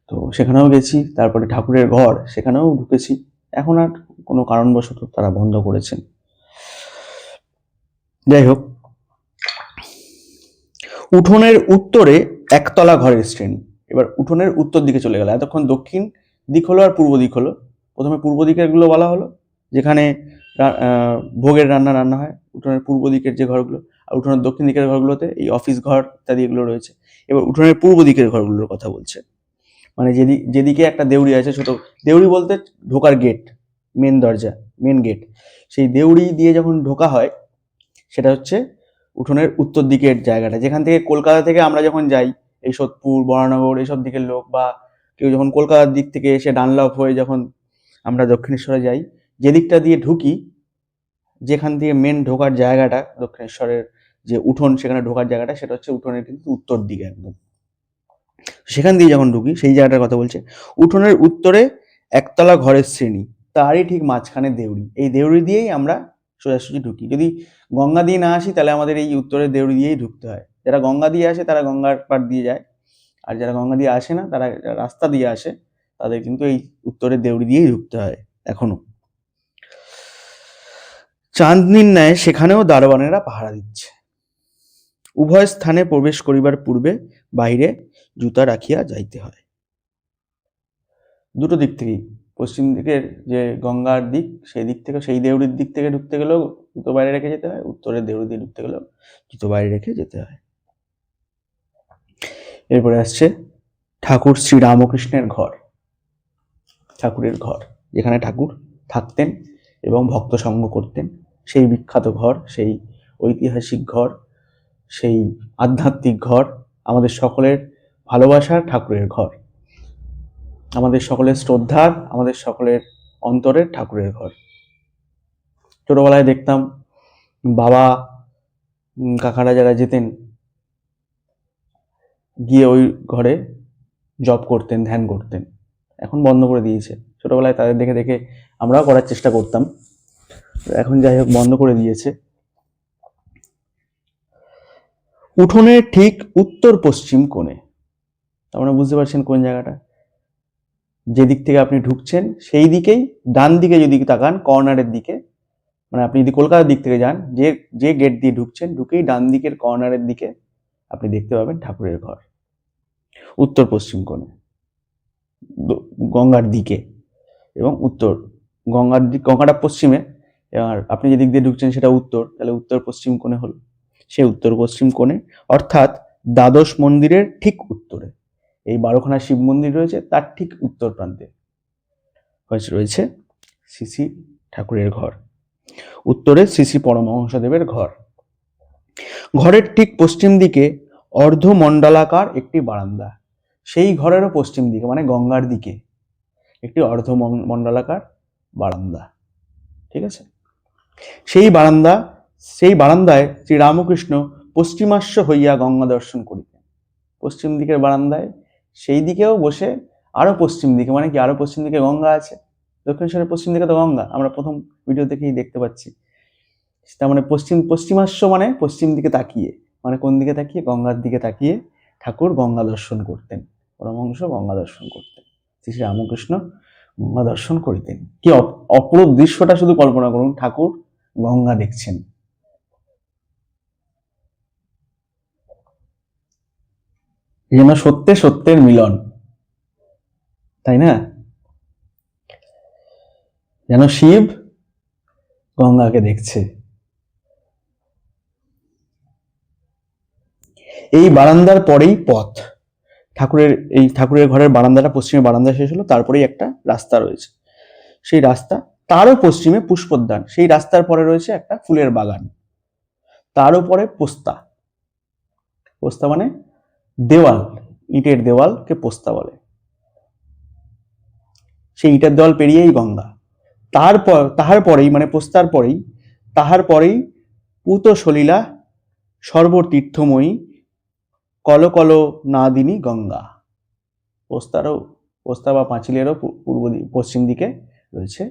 তো সেখানেও গেছি। তারপরে ঠাকুরের ঘর, সেখানেও ঢুকেছি। এখন আর কোনো কারণবশত তারা বন্ধ করেছেন। যাই হোক, উঠোনের উত্তরে একতলা ঘরের শ্রেণী। এবার উঠোনের উত্তর দিকে চলে গেল, এতক্ষণ দক্ষিণ দিক হলো আর পূর্ব দিক হলো। প্রথমে পূর্ব দিকের গুলো বলা হলো, যেখানে ভোগের রান্না হয়। উঠোনের পূর্ব দিকের যে ঘরগুলো, আর উঠোনের দক্ষিণ দিকের ঘরগুলোতে এই অফিস ঘর ইত্যাদি এগুলো রয়েছে। এবার উঠোনের পূর্ব দিকের ঘরগুলোর কথা বলছে, মানে যেদিকে একটা দেউড়ি আছে, ছোট দেউড়ি বলতে ঢোকার গেট, মেন দরজা, মেন গেট, সেই দেউড়ি দিয়ে যখন ঢোকা হয়, সেটা হচ্ছে উঠোনের উত্তর দিকের জায়গাটা, যেখান থেকে কলকাতা থেকে আমরা যখন যাই, এই সোদপুর বরানগর এইসব দিকের লোক, বা কেউ যখন কলকাতার দিক থেকে এসে ডানলপ হয়ে যখন আমরা দক্ষিণেশ্বরে যাই, যে দিকটা দিয়ে ঢুকি, যেখান থেকে মেন ঢোকার জায়গাটা, দক্ষিণেশ্বরের যে উঠোন, সেখানে ঢোকার জায়গাটা, সেটা হচ্ছে উঠোনের কিন্তু উত্তর দিকে একদম। সেখান দিয়ে যখন ঢুকি সেই জায়গাটার কথা বলছে। উঠোনের উত্তরে একতলা ঘরের শ্রেণী, তারই ঠিক মাঝখানে দেউড়ি। এই দেউড়ি দিয়েই আমরা সোজাসুজি ঢুকি। যদি গঙ্গা দিয়ে না আসি তাহলে আমাদের এই উত্তরের দেউড়ি দিয়েই ঢুকতে হয়। যারা গঙ্গা দিয়ে আসে তারা গঙ্গার পাড় দিয়ে যায়, আর যারা গঙ্গা দিয়ে আসে না তারা রাস্তা দিয়ে আসে, তাদের কিন্তু এই উত্তরের দেউড়ি দিয়েই ঢুকতে হয় এখনো। চাঁদনীর ন্যায় সেখানেও দারোয়ানেরা পাহারা দিচ্ছে। উভয় স্থানে প্রবেশ করিবার পূর্বে বাহিরে জুতা রাখিয়া যাইতে হয়। দুটো দিক থেকেই, পশ্চিম দিকের যে গঙ্গার দিক সেই দিক থেকে, সেই দেউড়ির দিক থেকে ঢুকতে গেলেও জুতো বাইরে রেখে যেতে হয়, উত্তরের দেউড়ি দিয়ে ঢুকতে গেলেও জুতো বাইরে রেখে যেতে হয়। এরপরে আসছে ঠাকুর শ্রী রামকৃষ্ণের ঘর। ঠাকুরের ঘর, যেখানে ঠাকুর থাকতেন এবং ভক্ত সঙ্গ করতেন, সেই বিখ্যাত ঘর, সেই ঐতিহাসিক ঘর, সেই আধ্যাত্মিক ঘর, আমাদের সকলের ভালোবাসার ঠাকুরের ঘর, আমাদের সকলের শ্রদ্ধার, আমাদের সকলের অন্তরের ঠাকুরের ঘর। ছোটবেলায় দেখতাম বাবা কাকারা যারা যেতেন, গিয়ে ওই ঘরে জপ করতেন, ধ্যান করতেন। এখন বন্ধ করে দিয়েছে। ছোটবেলায় তাদের দেখে দেখে আমরাও করার চেষ্টা করতাম, এখন যাই হোক বন্ধ করে দিয়েছে। উঠোনের ঠিক উত্তর পশ্চিম কোণে, আপনারা বুঝতে পারছেন কোন জায়গাটা, যে দিক থেকে আপনি ঢুকছেন সেই দিকেই ডান দিকে যদি তাকান, কর্নারের দিকে, মানে আপনি যদি কলকাতার দিক থেকে যান, যে যে গেট দিয়ে ঢুকছেন, ঢুকেই ডান দিকের কর্নারের দিকে আপনি দেখতে পাবেন ঠাকুরের ঘর, উত্তর পশ্চিম কোণে, গঙ্গার দিকে। এবং উত্তর গঙ্গার দিক, গঙ্গাটা পশ্চিমে, আর আপনি যে দিক দিয়ে ঢুকছেন সেটা উত্তর, তাহলে উত্তর পশ্চিম কোণে হলো। সে উত্তর পশ্চিম কোণে, অর্থাৎ দ্বাদশ মন্দিরের ঠিক উত্তরে, এই 12খানা শিব মন্দির রয়েছে তার ঠিক উত্তর প্রান্তে রয়েছে শ্রী শ্রী ঠাকুরের ঘর, উত্তরে শ্রী শ্রী পরমহংসদেবের ঘর। ঘরের ঠিক পশ্চিম দিকে অর্ধমণ্ডলাকার একটি বারান্দা, সেই ঘরেরও পশ্চিম দিকে মানে গঙ্গার দিকে একটি অর্ধমণ্ডলাকার বারান্দা, ঠিক আছে। সেই বারান্দায় শ্রী রামকৃষ্ণ পশ্চিমাস্য হইয়া গঙ্গা দর্শন করিতেন। পশ্চিম দিকের বারান্দায়, সেই দিকেও বসে, আরো পশ্চিম দিকে মানে কি, আরো পশ্চিম দিকে গঙ্গা আছে। দক্ষিণেশ্বরের পশ্চিম দিকে তো গঙ্গা, আমরা প্রথম ভিডিও দেখেই দেখতে পাচ্ছি। তার মানে পশ্চিমাস্য মানে পশ্চিম দিকে তাকিয়ে, মানে কোন দিকে তাকিয়ে, গঙ্গার দিকে তাকিয়ে ঠাকুর গঙ্গা দর্শন করতেন, পরমহংস গঙ্গা দর্শন করতেন, শ্রী রামকৃষ্ণ গঙ্গা দর্শন করিতেন। কি অপরূপ দৃশ্যটা শুধু কল্পনা করুন, ঠাকুর গঙ্গা দেখছেন। যেন সত্যে সত্যের মিলন, তাই না? যেন শিব গঙ্গাকে দেখছে। এই বারান্দার পরেই পথ, ঠাকুরের ঘরের বারান্দাটা, পশ্চিমে বারান্দা শেষ হলো, তারপরেই একটা রাস্তা রয়েছে, সেই রাস্তা, তারও পশ্চিমে পুষ্পোদ্যান, সেই রাস্তার পরে রয়েছে একটা ফুলের বাগান, তার উপরে পোস্তা, পোস্তা মানে দেওয়াল, ইটের দেওয়ালকে পোস্তা বলে। সেই ইটের দেওয়াল পেরিয়েই গঙ্গা, তাহার পরেই মানে পোস্তার পরেই, তাহার পরেই পুত সলিলা সর্বতীর্থময়ী কলকল নাদিনী গঙ্গা। পোস্তা বা পাঁচিলেরও পশ্চিম দিকে রয়েছে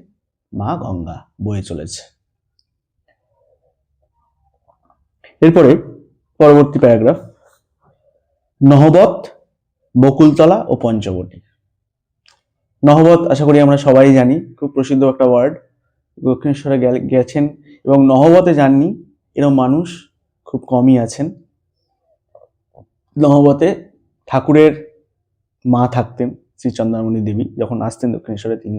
মা গঙ্গা বয়ে চলেছে। এরপরে পরবর্তী প্যারাগ্রাফ, নহবত, বকুলতলা ও পঞ্চবটী। নহবত আশা করি আমরা সবাই জানি, খুব প্রসিদ্ধ একটা ওয়ার্ড। দক্ষিণেশ্বরে গেছেন এবং নহবতে যাননি এরকম মানুষ খুব কমই আছেন। নহবতে ঠাকুরের মা থাকতেন, শ্রী চন্দ্রামণি দেবী, যখন আসতেন দক্ষিণেশ্বরে তিনি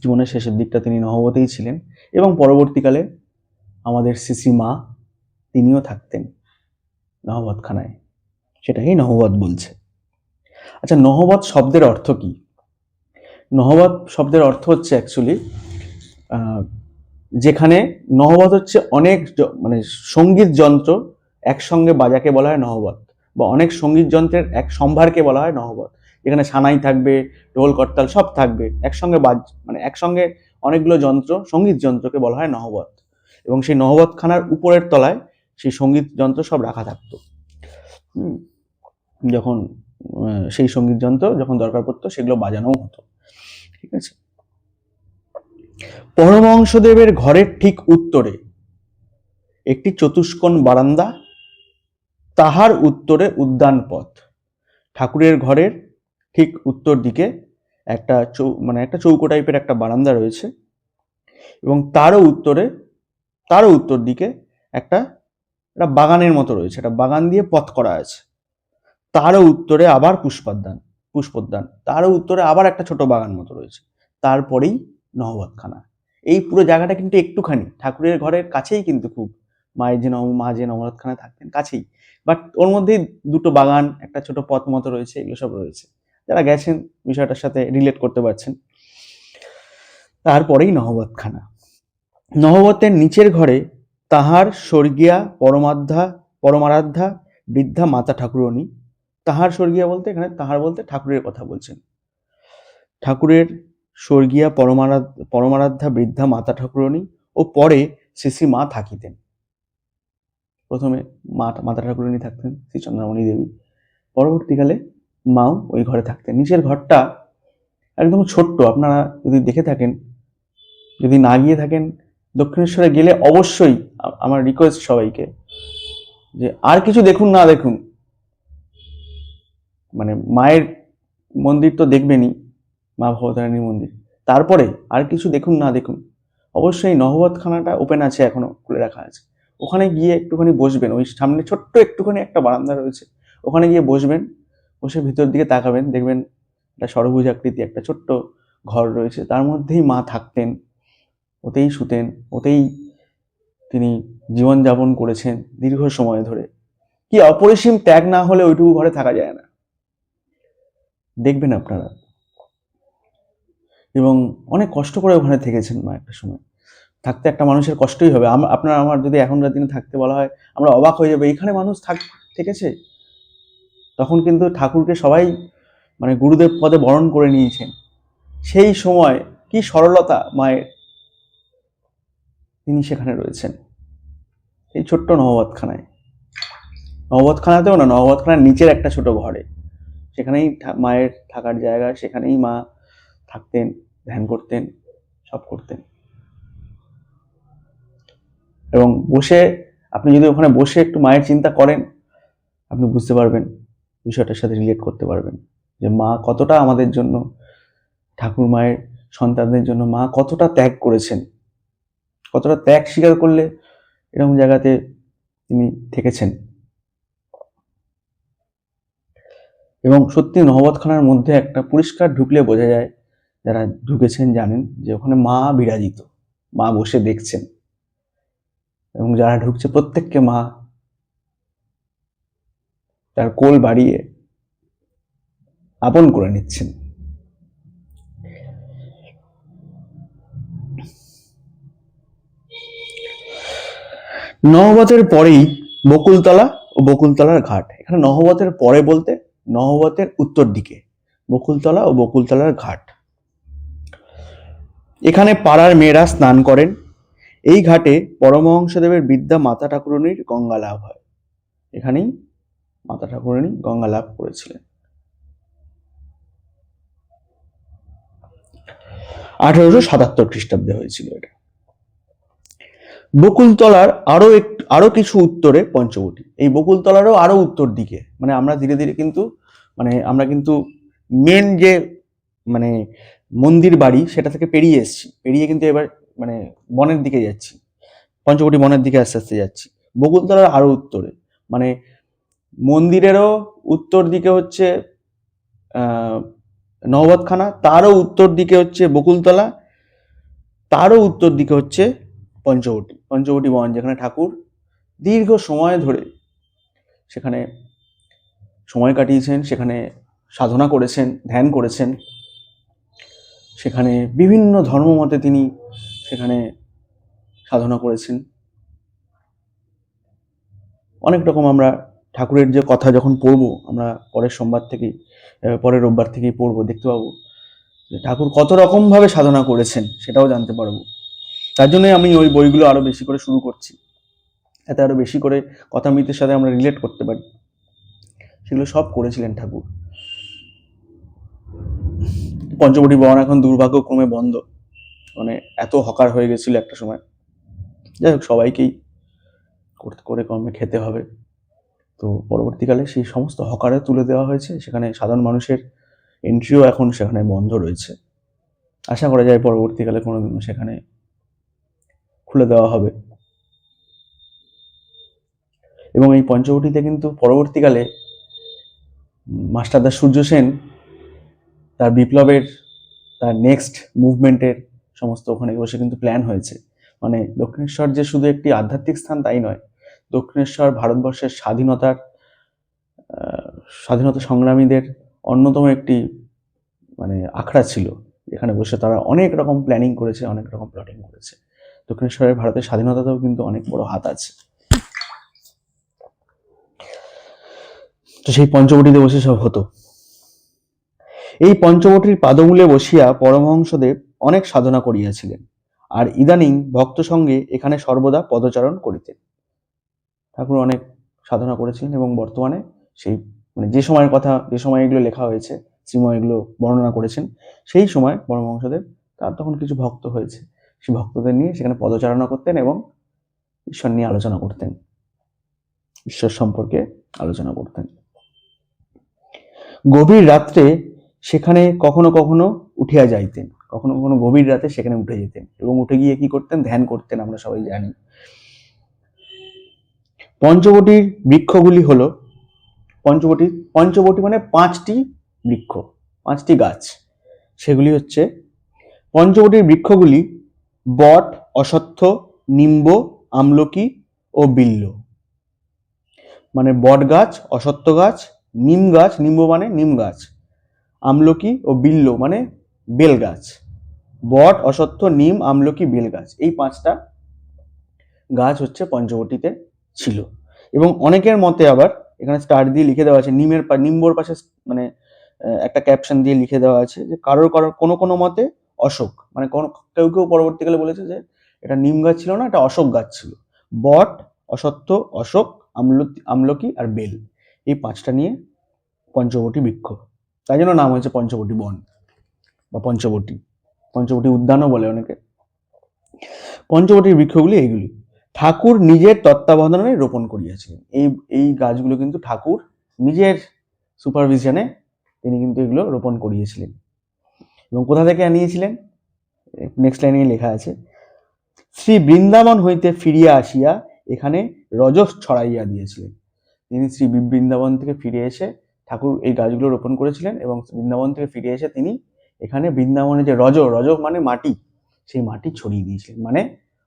জীবনের শেষের দিকটা তিনি নহবতেই ছিলেন, এবং পরবর্তীকালে আমাদের শ্রী শ্রী মা তিনিও থাকতেন নহবতখানায়, সেটাকেই নহবত বলছে। আচ্ছা, নহবত শব্দের অর্থ কি? নহবত শব্দের অর্থ হচ্ছে অ্যাকচুয়ালি, যেখানে নহবত হচ্ছে অনেক মানে সঙ্গীত যন্ত্র একসঙ্গে বাজাকে বলা হয় নহবত, বা অনেক সঙ্গীত যন্ত্রের এক সম্ভারকে বলা হয় নহবত। এখানে সানাই থাকবে, ঢোল করতাল সব থাকবে একসঙ্গে, মানে একসঙ্গে অনেকগুলো যন্ত্র, সঙ্গীত যন্ত্রকে বলা হয় নহবত। এবং সেই নহবতখানার উপরের তলায় সেই সঙ্গীত যন্ত্র সব রাখা থাকতো। যখন সেই সঙ্গীত যন্ত্র যখন দরকার পড়তো সেগুলো বাজানোও হতো। ঠিক আছে। পরমহংসদেবের ঘরের ঠিক উত্তরে একটি চতুষ্কোণ বারান্দা, তাহার উত্তরে উদ্যান পথ। ঠাকুরের ঘরের ঠিক উত্তর দিকে একটা একটা চৌকো টাইপের একটা বারান্দা রয়েছে, এবং তারও উত্তর দিকে একটা বাগানের মতো রয়েছে, একটা বাগান দিয়ে পথ করা আছে। তারও উত্তরে আবার পুষ্পোদ্যান, তারও উত্তরে আবার একটা ছোট বাগান মতো রয়েছে, তারপরেই নহবতখানা। এই পুরো জায়গাটা কিন্তু একটুখানি ঠাকুরের ঘরের কাছেই, কিন্তু খুব মা যে নহবতখানায় থাকতেন কাছেই, বাট ওর মধ্যেই দুটো বাগান, একটা ছোট পথ মতো রয়েছে, এগুলো সব রয়েছে। যারা গেছেন বিষয়টার সাথে রিলেট করতে পারছেন। তারপরেই নহবতখানা। নহবতের নিচের ঘরে তাহার স্বর্গীয়া পরমারাধ্যা বৃদ্ধা মাতা ঠাকুরনী। তাহার স্বর্গীয়া বলতে, এখানে তাহার বলতে ঠাকুরের কথা বলছেন। ঠাকুরের স্বর্গীয়া পরমারাধ্যা বৃদ্ধা মাতা ঠাকুরনী ও পরে শ্রী মা থাকিতেন। প্রথমে মাতা ঠাকুরনী থাকতেন, শ্রী চন্দ্রমণি দেবী, পরবর্তীকালে মাও ওই ঘরে থাকতেন। নিচের ঘরটা একদম ছোট্ট, আপনারা যদি দেখে থাকেন, যদি না গিয়ে থাকেন, দক্ষিণেশ্বরে গেলে অবশ্যই আমার রিকোয়েস্ট সবাইকে, যে আর কিছু দেখুন না দেখুন, মানে মায়ের মন্দির তো দেখবেনই, মা ভবতারিণীর মন্দির, তারপরে আর কিছু দেখুন না দেখুন, অবশ্যই নহবতখানাটা ওপেন আছে, এখনো খুলে রাখা আছে, ওখানে গিয়ে একটুখানি বসবেন। ওই সামনে ছোট্ট একটুখানি একটা বারান্দা রয়েছে, ওখানে গিয়ে বসবেন, বসে ভিতর দিকে তাকাবেন, দেখবেন একটা ষড়ভুজাকৃতি একটা ছোট্ট ঘর রয়েছে, তার মধ্যেই মা থাকতেন, ওতেই শুতেন, ওতেই তিনি জীবনযাপন করেছেন দীর্ঘ সময় ধরে। কি অপরিসীম ত্যাগ না হলে ওইটুকু ঘরে থাকা যায় না, দেখবেন আপনারা। এবং অনেক কষ্ট করে ওখানে থেকেছেন মা, একটা সময় থাকতে একটা মানুষের কষ্টই হবে। আপনার আমার যদি এখনকার দিনে থাকতে বলা হয়, আমরা অবাক হয়ে যাবো, এইখানে মানুষ থেকেছে। তখন কিন্তু ঠাকুরকে সবাই মানে গুরুদেব পদে বরণ করে নিয়েছেন। সেই সময় কি সরলতা মায়ের, তিনি সেখানে রয়েছেন এই ছোট্ট নহবতখানাতেও না, নহবতখানার নিচের একটা ছোট ঘরে, সেখানেই মায়ের থাকার জায়গা, সেখানেই মা থাকতেন, ধ্যান করতেন, সব করতেন। এবং আপনি যদি ওখানে বসে একটু মায়ের চিন্তা করেন, আপনি বুঝতে পারবেন, বিষয়টার সাথে রিলেট করতে পারবেন, যে মা কতটা আমাদের জন্য, ঠাকুর মায়ের সন্তানদের জন্য মা কতটা ত্যাগ করেছেন, কতটা ত্যাগ স্বীকার করলে এরকম জায়গাতে তিনি থেকেছেন। এবং সত্যি নহবতখানার মধ্যে একটা পরিষ্কার ঢুকলে বোঝা যায়, যারা ঢুকেছেন জানেন যে ওখানে মা বিরাজিত, মা বসে দেখছেন, এবং যারা ঢুকছে প্রত্যেককে মা তার কোল বাড়িয়ে আপন করে নিচ্ছেন। নহবতের পরেই বকুলতলা ও বকুলতলার ঘাট। এখানে নহবতের পরে বলতে নহবতের উত্তর দিকে বকুলতলা ও বকুলতলার ঘাট। এখানে পাড়ার মেয়েরা স্নান করেন। এই ঘাটে পরমহংসদেবের বিদ্যা মাতা ঠাকুরনীর গঙ্গা লাভ হয়। এখানেই মাতা ঠাকুরনী গঙ্গা লাভ করেছিলেন। 1877 খ্রিস্টাব্দে হয়েছিল এটা। বকুলতলার আরো কিছু উত্তরে পঞ্চবটি। এই বকুলতলারও আরো উত্তর দিকে, মানে আমরা ধীরে ধীরে কিন্তু আমরা কিন্তু মেন যে মন্দির বাড়ি সেটা থেকে পেরিয়ে এসেছি, পেরিয়ে কিন্তু এবার বনের দিকে যাচ্ছি, পঞ্চবটি বনের দিকে আস্তে আস্তে যাচ্ছি। বকুলতলার আরো উত্তরে, মন্দিরেরও উত্তর দিকে হচ্ছে নহবতখানা, তারও উত্তর দিকে হচ্ছে বকুলতলা, তারও উত্তর দিকে হচ্ছে পঞ্চবটি বন, যেখানে ঠাকুর দীর্ঘ সময় ধরে সেখানে সময় কাটিয়েছেন, সেখানে সাধনা করেছেন, ধ্যান করেছেন। সেখানে বিভিন্ন ধর্মমতে তিনি সেখানে সাধনা করেছেন। অনেক রকম আমরা ঠাকুরের যে কথা যখন পড়বো, আমরা পরের রোববার থেকেই পড়বো, দেখতে পাবো যে ঠাকুর কত রকম ভাবে সাধনা করেছেন, সেটাও জানতে পারবো। তার জন্যই আমি ওই বইগুলো আরো বেশি করে শুরু করছি, এতে আরো বেশি করে কথামৃতের সাথে আমরা রিলেট করতে পারি। সেগুলো সব করেছিলেন ঠাকুর। পঞ্চবটি বন এখন দুর্ভাগ্যক্রমে বন্ধ, মানে এত হকার হয়ে গেছিল একটা সময়। যাই হোক, সবাইকেই করে কর্মে খেতে হবে। তো পরবর্তীকালে সেই সমস্ত হকারে তুলে দেওয়া হয়েছে, সেখানে সাধারণ মানুষের এন্ট্রিও এখন সেখানে বন্ধ রয়েছে। আশা করা যায় পরবর্তীকালে কোনোদিন সেখানে খুলে দেওয়া হবে। এবং এই পঞ্চবটিতে কিন্তু পরবর্তীকালে মাস্টারদা সূর্য সেন তার বিপ্লবের, তার নেক্সট মুভমেন্টের সমস্ত ওখানে বসে কিন্তু প্ল্যান হয়েছে। মানে দক্ষিণেশ্বর যে শুধু একটি আধ্যাত্মিক স্থান তাই নয়, দক্ষিণেশ্বর ভারতবর্ষের স্বাধীনতা সংগ্রামীদের অন্যতম একটি মানে আখড়া ছিল, যেখানে বসে তারা অনেক রকম প্ল্যানিং করেছে, অনেক রকম প্লটিং করেছে। দক্ষিণেশ্বরের ভারতের স্বাধীনতাতেও কিন্তু অনেক বড় হাত আছে। তো সেই পঞ্চবটিতে বসে সব হতো। এই পঞ্চবটির পাদমূলে বসিয়া পরমহংসদেব অনেক সাধনা করিয়াছিলেন, আর ইদানিং ভক্ত সঙ্গে এখানে সর্বদা পদচারণ করিতেন। ঠাকুর অনেক সাধনা করেছিলেন এবং বর্তমানে সেই মানে যে সময়ের কথা, যে সময় এগুলো লেখা হয়েছে, শ্রীময় এগুলো বর্ণনা করেছেন, সেই সময় পরমহংসদেব তার তখন কিছু ভক্ত হয়েছে, সেই ভক্তদের নিয়ে সেখানে পদচারণা করতেন এবং ঈশ্বর নিয়ে আলোচনা করতেন, ঈশ্বর সম্পর্কে আলোচনা করতেন। গভীর রাত্রে সেখানে কখনো কখনো উঠিয়া যাইতেন, কখনো কখনো গভীর রাতে সেখানে উঠে যেতেন এবং উঠে গিয়ে কি করতেন, ধ্যান করতেন। আমরা সবাই জানি পঞ্চবটির বৃক্ষগুলি হলো, পঞ্চবটি মানে 5টি বৃক্ষ, 5টি গাছ। সেগুলি হচ্ছে, পঞ্চবটির বৃক্ষগুলি বট, অশ্বত্থ, নিম্ব, আমলকি ও বিল্ল। মানে বট গাছ, অশ্বত্থ গাছ, নিম গাছ, নিম্ব মানে নিম গাছ, আমলকি ও বিল্ল মানে বেল গাছ। বট, অশ্বত্থ, নিম, আমলকি, বেল গাছ, এই 5টা গাছ হচ্ছে পঞ্চবটিতে ছিল। এবং অনেকের মতে আবার এখানে স্টার দিয়ে লিখে দেওয়া আছে, নিম্বর পাশে মানে একটা ক্যাপশন দিয়ে লিখে দেওয়া আছে যে কারোর কোনো মতে অশোক, মানে কেউ কেউ পরবর্তীকালে বলেছে যে এটা নিম গাছ ছিল না, এটা অশোক গাছ ছিল। বট, অশ্বত্থ, অশোক, আমলকি আর বেল, এই 5টা নিয়ে পঞ্চবটি বৃক্ষ, তাই জন্য নাম হয়েছে পঞ্চবটি বন বা পঞ্চবটি উদ্যানও বলে অনেকে। পঞ্চবটির বৃক্ষগুলি এইগুলি ঠাকুর নিজের তত্ত্বাবধানে রোপণ করিয়াছিলেন। এই গাছগুলো কিন্তু ঠাকুর নিজের সুপারভিশনে তিনি কিন্তু এগুলো রোপণ করিয়েছিলেন। এবং কোথা থেকে আনিয়েছিলেন, নেক্সট লাইনে লেখা আছে, শ্রী বৃন্দাবন হইতে ফিরিয়া আসিয়া এখানে রজস ছড়াইয়া দিয়েছিলেন। তিনি শ্রী বৃন্দাবন থেকে ফিরে এসে ঠাকুর এই গাছগুলো রোপণ করেছিলেন এবং বৃন্দাবন থেকে ফিরে এসে তিনি এখানে বৃন্দাবনে যে রজ মানে মাটি, সেই মাটি ছড়িয়ে দিয়েছিলেন। মানে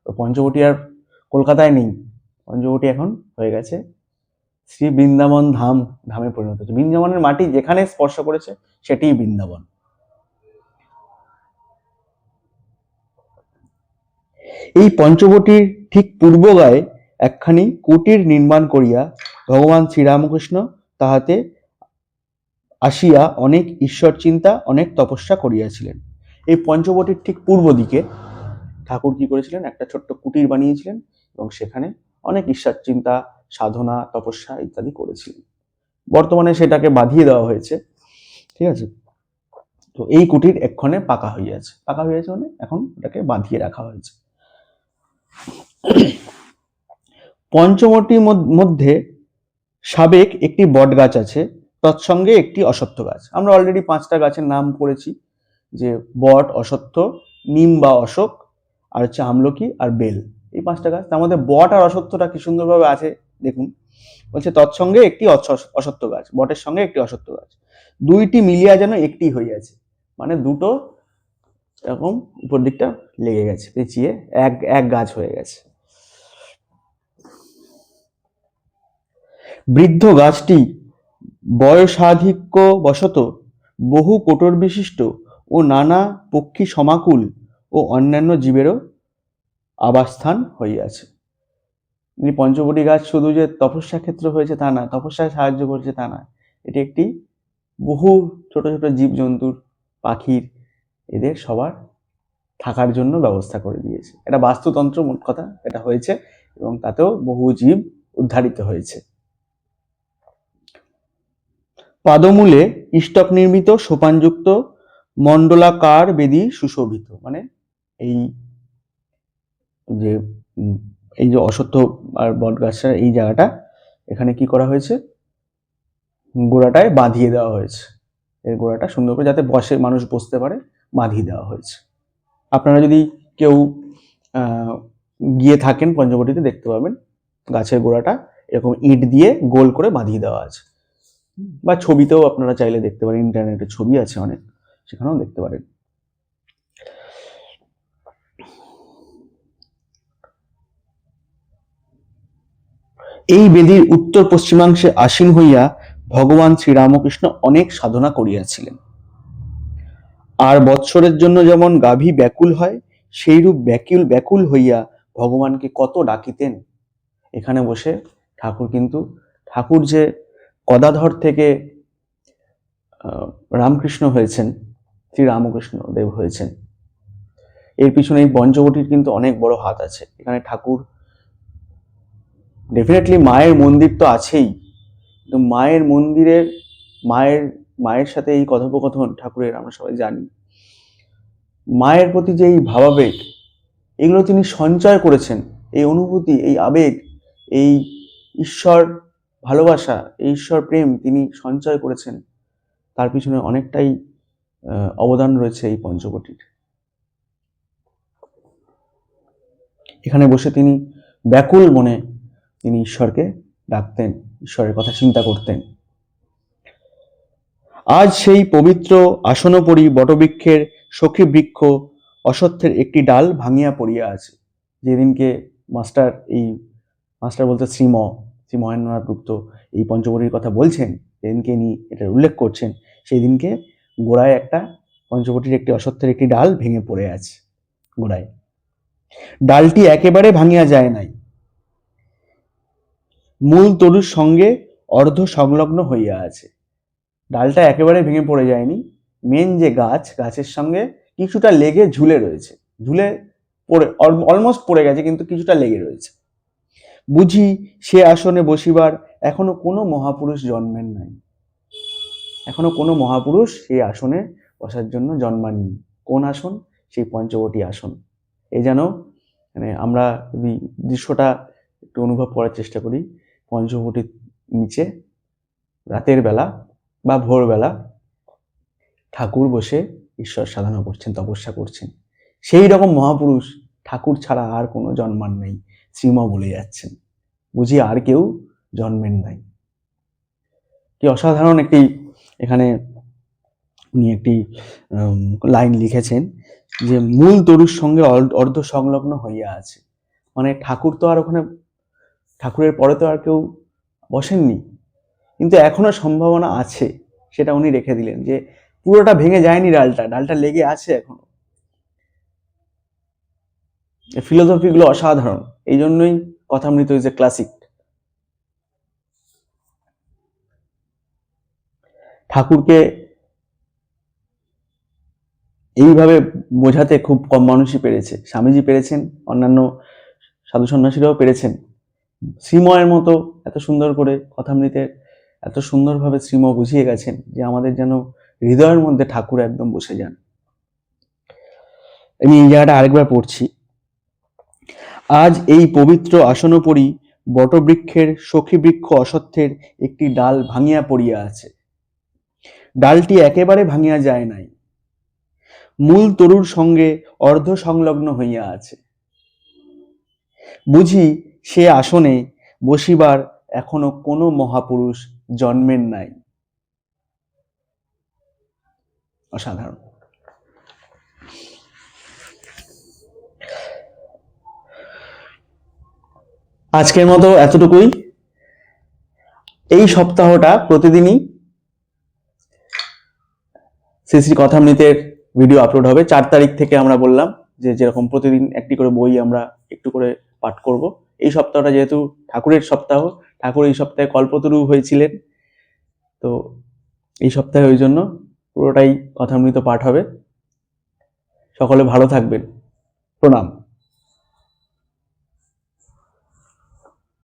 পঞ্চবটি আর কলকাতায় নেই, পঞ্চবটি এখন হয়ে গেছে শ্রী বৃন্দাবন ধামে পরিণত হয়েছে। বৃন্দাবনের মাটি যেখানে স্পর্শ করেছে সেটিই বৃন্দাবন। এই পঞ্চবটির ঠিক পূর্ব গায়ে একখানি কুটির নির্মাণ করিয়া ভগবান শ্রীরামকৃষ্ণ তাহাতে আসিয়া অনেক ঈশ্বর চিন্তা, অনেক তপস্যা করিয়াছিলেন। এই পঞ্চবটির ঠিক পূর্ব দিকে ঠাকুর কি করেছিলেন, একটা ছোট্ট কুটির বানিয়েছিলেন এবং সেখানে অনেক ঈশ্বর চিন্তা, সাধনা, তপস্যা ইত্যাদি করেছিলেন। বর্তমানে সেটাকে বাঁধিয়ে দেওয়া হয়েছে, ঠিক আছে। তো এই কুটির এক্ষণে পাকা হইয়াছে মানে এখন এটাকে বাঁধিয়ে রাখা হয়েছে। পঞ্চবটির মধ্যে সাবেক একটি বট গাছ আছে, তৎসঙ্গে একটি অশ্বত্থ গাছ। আমরা অলরেডি 5টা গাছের নাম করেছি, যে বট, অশ্বত্থ, নিম বা অশোক, আর হচ্ছে আমলকি আর বেল, এই 5টা গাছ। তার মধ্যে বট আর অশ্বত্থটা কি সুন্দরভাবে আছে দেখুন, বলছে তৎসঙ্গে একটি অশ্বত্থ গাছ, বটের সঙ্গে একটি অশ্বত্থ গাছ, দুইটি মিলিয়া যেন একটি হইয়াছে, মানে দুটো এরকম উপর দিকটা লেগে গেছে, পেঁচিয়ে এক গাছ হয়ে গেছে। বৃদ্ধ গাছটি বয়সাধিক্য বশত বহু কোটর বিশিষ্ট ও নানা পক্ষী সমাকুল ও অন্যান্য জীবেরও আবাসস্থান হইয়াছে। পঞ্চবটি গাছ শুধু যে তপস্যা ক্ষেত্র হয়েছে তা না, তপস্যায় সাহায্য করছে তা না, এটি একটি বহু ছোট ছোট জীবজন্তুর, পাখির, এদের সবার থাকার জন্য ব্যবস্থা করে দিয়েছে। এটা বাস্তুতন্ত্র, মোট কথা এটা হয়েছে এবং তাতেও বহু জীব উদ্ধারিত হয়েছে। পাদমূলে ইষ্টক নির্মিত সোপানযুক্ত মণ্ডলাকার বেদী সুশোভিত। মানে এই যে এই যে অশ্বত্থ আর বট গাছটার এই জায়গাটা, এখানে কি করা হয়েছে, গোড়াটায় বাঁধিয়ে দেওয়া হয়েছে। এর গোড়াটা সুন্দর করে যাতে মানুষ বসতে পারে বাঁধিয়ে দেওয়া হয়েছে। আপনারা যদি কেউ গিয়ে থাকেন পঞ্চবটিতে দেখতে পাবেন গাছের গোড়াটা এরকম ইট দিয়ে গোল করে বাঁধিয়ে দেওয়া আছে। বা ছবিতেও আপনারা চাইলে দেখতে পারেন, ইন্টারনেটে ছবি আছে অনেক, সেখানেও দেখতে পারেন। এই বেদির উত্তর পশ্চিমাংশে আসীন হইয়া ভগবান শ্রীরামকৃষ্ণ অনেক সাধনা করিয়াছিলেন। আর বৎসরের জন্য যেমন গাভী ব্যাকুল হয়, সেইরূপ ব্যাকুল হইয়া ভগবানকে কত ডাকিতেন। এখানে বসে ঠাকুর যে গদাধর থেকে রামকৃষ্ণ হয়েছেন, শ্রী রামকৃষ্ণ দেব হয়েছেন, এর পিছনে এই পঞ্চবটির কিন্তু অনেক বড় হাত আছে। এখানে ঠাকুর ডেফিনেটলি মায়ের মন্দির তো আছেই, কিন্তু মায়ের মন্দিরের মায়ের সাথে এই কথোপকথন ঠাকুরের আমরা সবাই জানি। মায়ের প্রতি যে এই ভাবাবেগ, এগুলো তিনি সঞ্চয় করেছেন, এই অনুভূতি, এই আবেগ, এই ঈশ্বর ভালোবাসা, এই ঈশ্বর প্রেম তিনি সঞ্চয় করেছেন। তার পিছনে অনেকটাই অবদান রয়েছে এই পঞ্চবটির। এখানে বসে তিনি ব্যাকুল মনে তিনি ঈশ্বরকে ডাকতেন, ঈশ্বরের কথা চিন্তা করতেন। আজ সেই পবিত্র আসনোপরি বটবৃক্ষের সখী বৃক্ষ অশ্বত্থের একটি ডাল ভাঙিয়া পড়িয়া আছে। যেদিনকে মাস্টার বলতে শ্রী মহেন্দ্রনাথ গুপ্ত এই পঞ্চবটির কথা বলছেন, যেদিনকে ইনি এটা উল্লেখ করছেন, সেই দিনকে গোড়ায় একটা পঞ্চবটির একটি অশ্বত্থের একটি ডাল ভেঙে পড়ে আছে গোড়ায়। ডালটি একেবারে ভাঙিয়া যায় নাই, মূল তরুর সঙ্গে অর্ধ সংলগ্ন হইয়া আছে। ডালটা একেবারে ভেঙে পড়ে যায়নি, মেন যে গাছের সঙ্গে কিছুটা লেগে ঝুলে রয়েছে, অলমোস্ট পড়ে গেছে, কিন্তু কিছুটা লেগে রয়েছে। বুঝি সে আসনে বসিবার এখনো কোনো মহাপুরুষ জন্মেন নাই। এখনো কোনো মহাপুরুষ সেই আসনে বসার জন্য জন্মাননি। কোন আসন? সেই পঞ্চবটি আসন। এই যেন মানে আমরা যদি দৃশ্যটা একটু অনুভব করার চেষ্টা করি, পঞ্চবটির নিচে রাতের বেলা বা ভোরবেলা ঠাকুর বসে ঈশ্বর সাধনা করছেন, তপস্যা করছেন। সেই রকম মহাপুরুষ ঠাকুর ছাড়া আর কোনো জন্মান নেই, শ্রীম বলে যাচ্ছেন। বুঝি আর কেউ জন্মেন নাই। কি অসাধারণ একটি এখানে উনি একটি লাইন লিখেছেন যে মূল তরুর সঙ্গে অর্ধ সংলগ্ন হইয়া আছে। মানে ঠাকুর তো আর ওখানে, ঠাকুরের পরে তো আর কেউ বসেননি, কিন্তু এখনো সম্ভাবনা আছে, সেটা উনি রেখে দিলেন যে পুরোটা ভেঙে যায়নি, ডালটা লেগে আছে এখনো। ফিলোসফিগুলো অসাধারণ, এই জন্যই কথামৃত ইজ এ ক্লাসিক। ঠাকুরকে এইভাবে বোঝাতে খুব কম মানুষই পেরেছে। স্বামীজি পেরেছেন, অন্যান্য সাধু সন্ন্যাসীরাও পেরেছেন। শ্রীময়ের মতো এত সুন্দর করে কথামৃতে এত সুন্দরভাবে শ্রীম বুঝিয়ে গেছেন যে আমাদের যেন হৃদয়ের মধ্যে ঠাকুর একদম বসে যান। আমি এই জায়গাটা আরেকবার পড়ছি। আজ এই পবিত্র আসনোপরি বটবৃক্ষের সখী বৃক্ষ অশ্বত্থের একটি ডাল ভাঙিয়া পড়িয়া আছে। ডালটি একেবারে ভাঙিয়া যায় নাই, মূল তরুর সঙ্গে অর্ধ সংলগ্ন হইয়া আছে। বুঝি সে আসনে বসিবার এখনো কোনো মহাপুরুষ জন্মেন নাই। অসাধারণ। আজকের মতো এতটুকুই। এই সপ্তাহটা প্রতিদিনই শ্রী শ্রী কথামৃতের ভিডিও আপলোড হবে। 4 তারিখ থেকে আমরা বললাম যে যেরকম প্রতিদিন একটি করে বই আমরা একটু করে পাঠ করব। এই সপ্তাহটা যেহেতু ঠাকুরের সপ্তাহ, ঠাকুর এই সপ্তাহে কল্পতরু হয়েছিলেন, তো এই সপ্তাহে ওই জন্য পুরোটাই কথামৃত পাঠ হবে। সকলে ভালো থাকবেন। প্রণাম।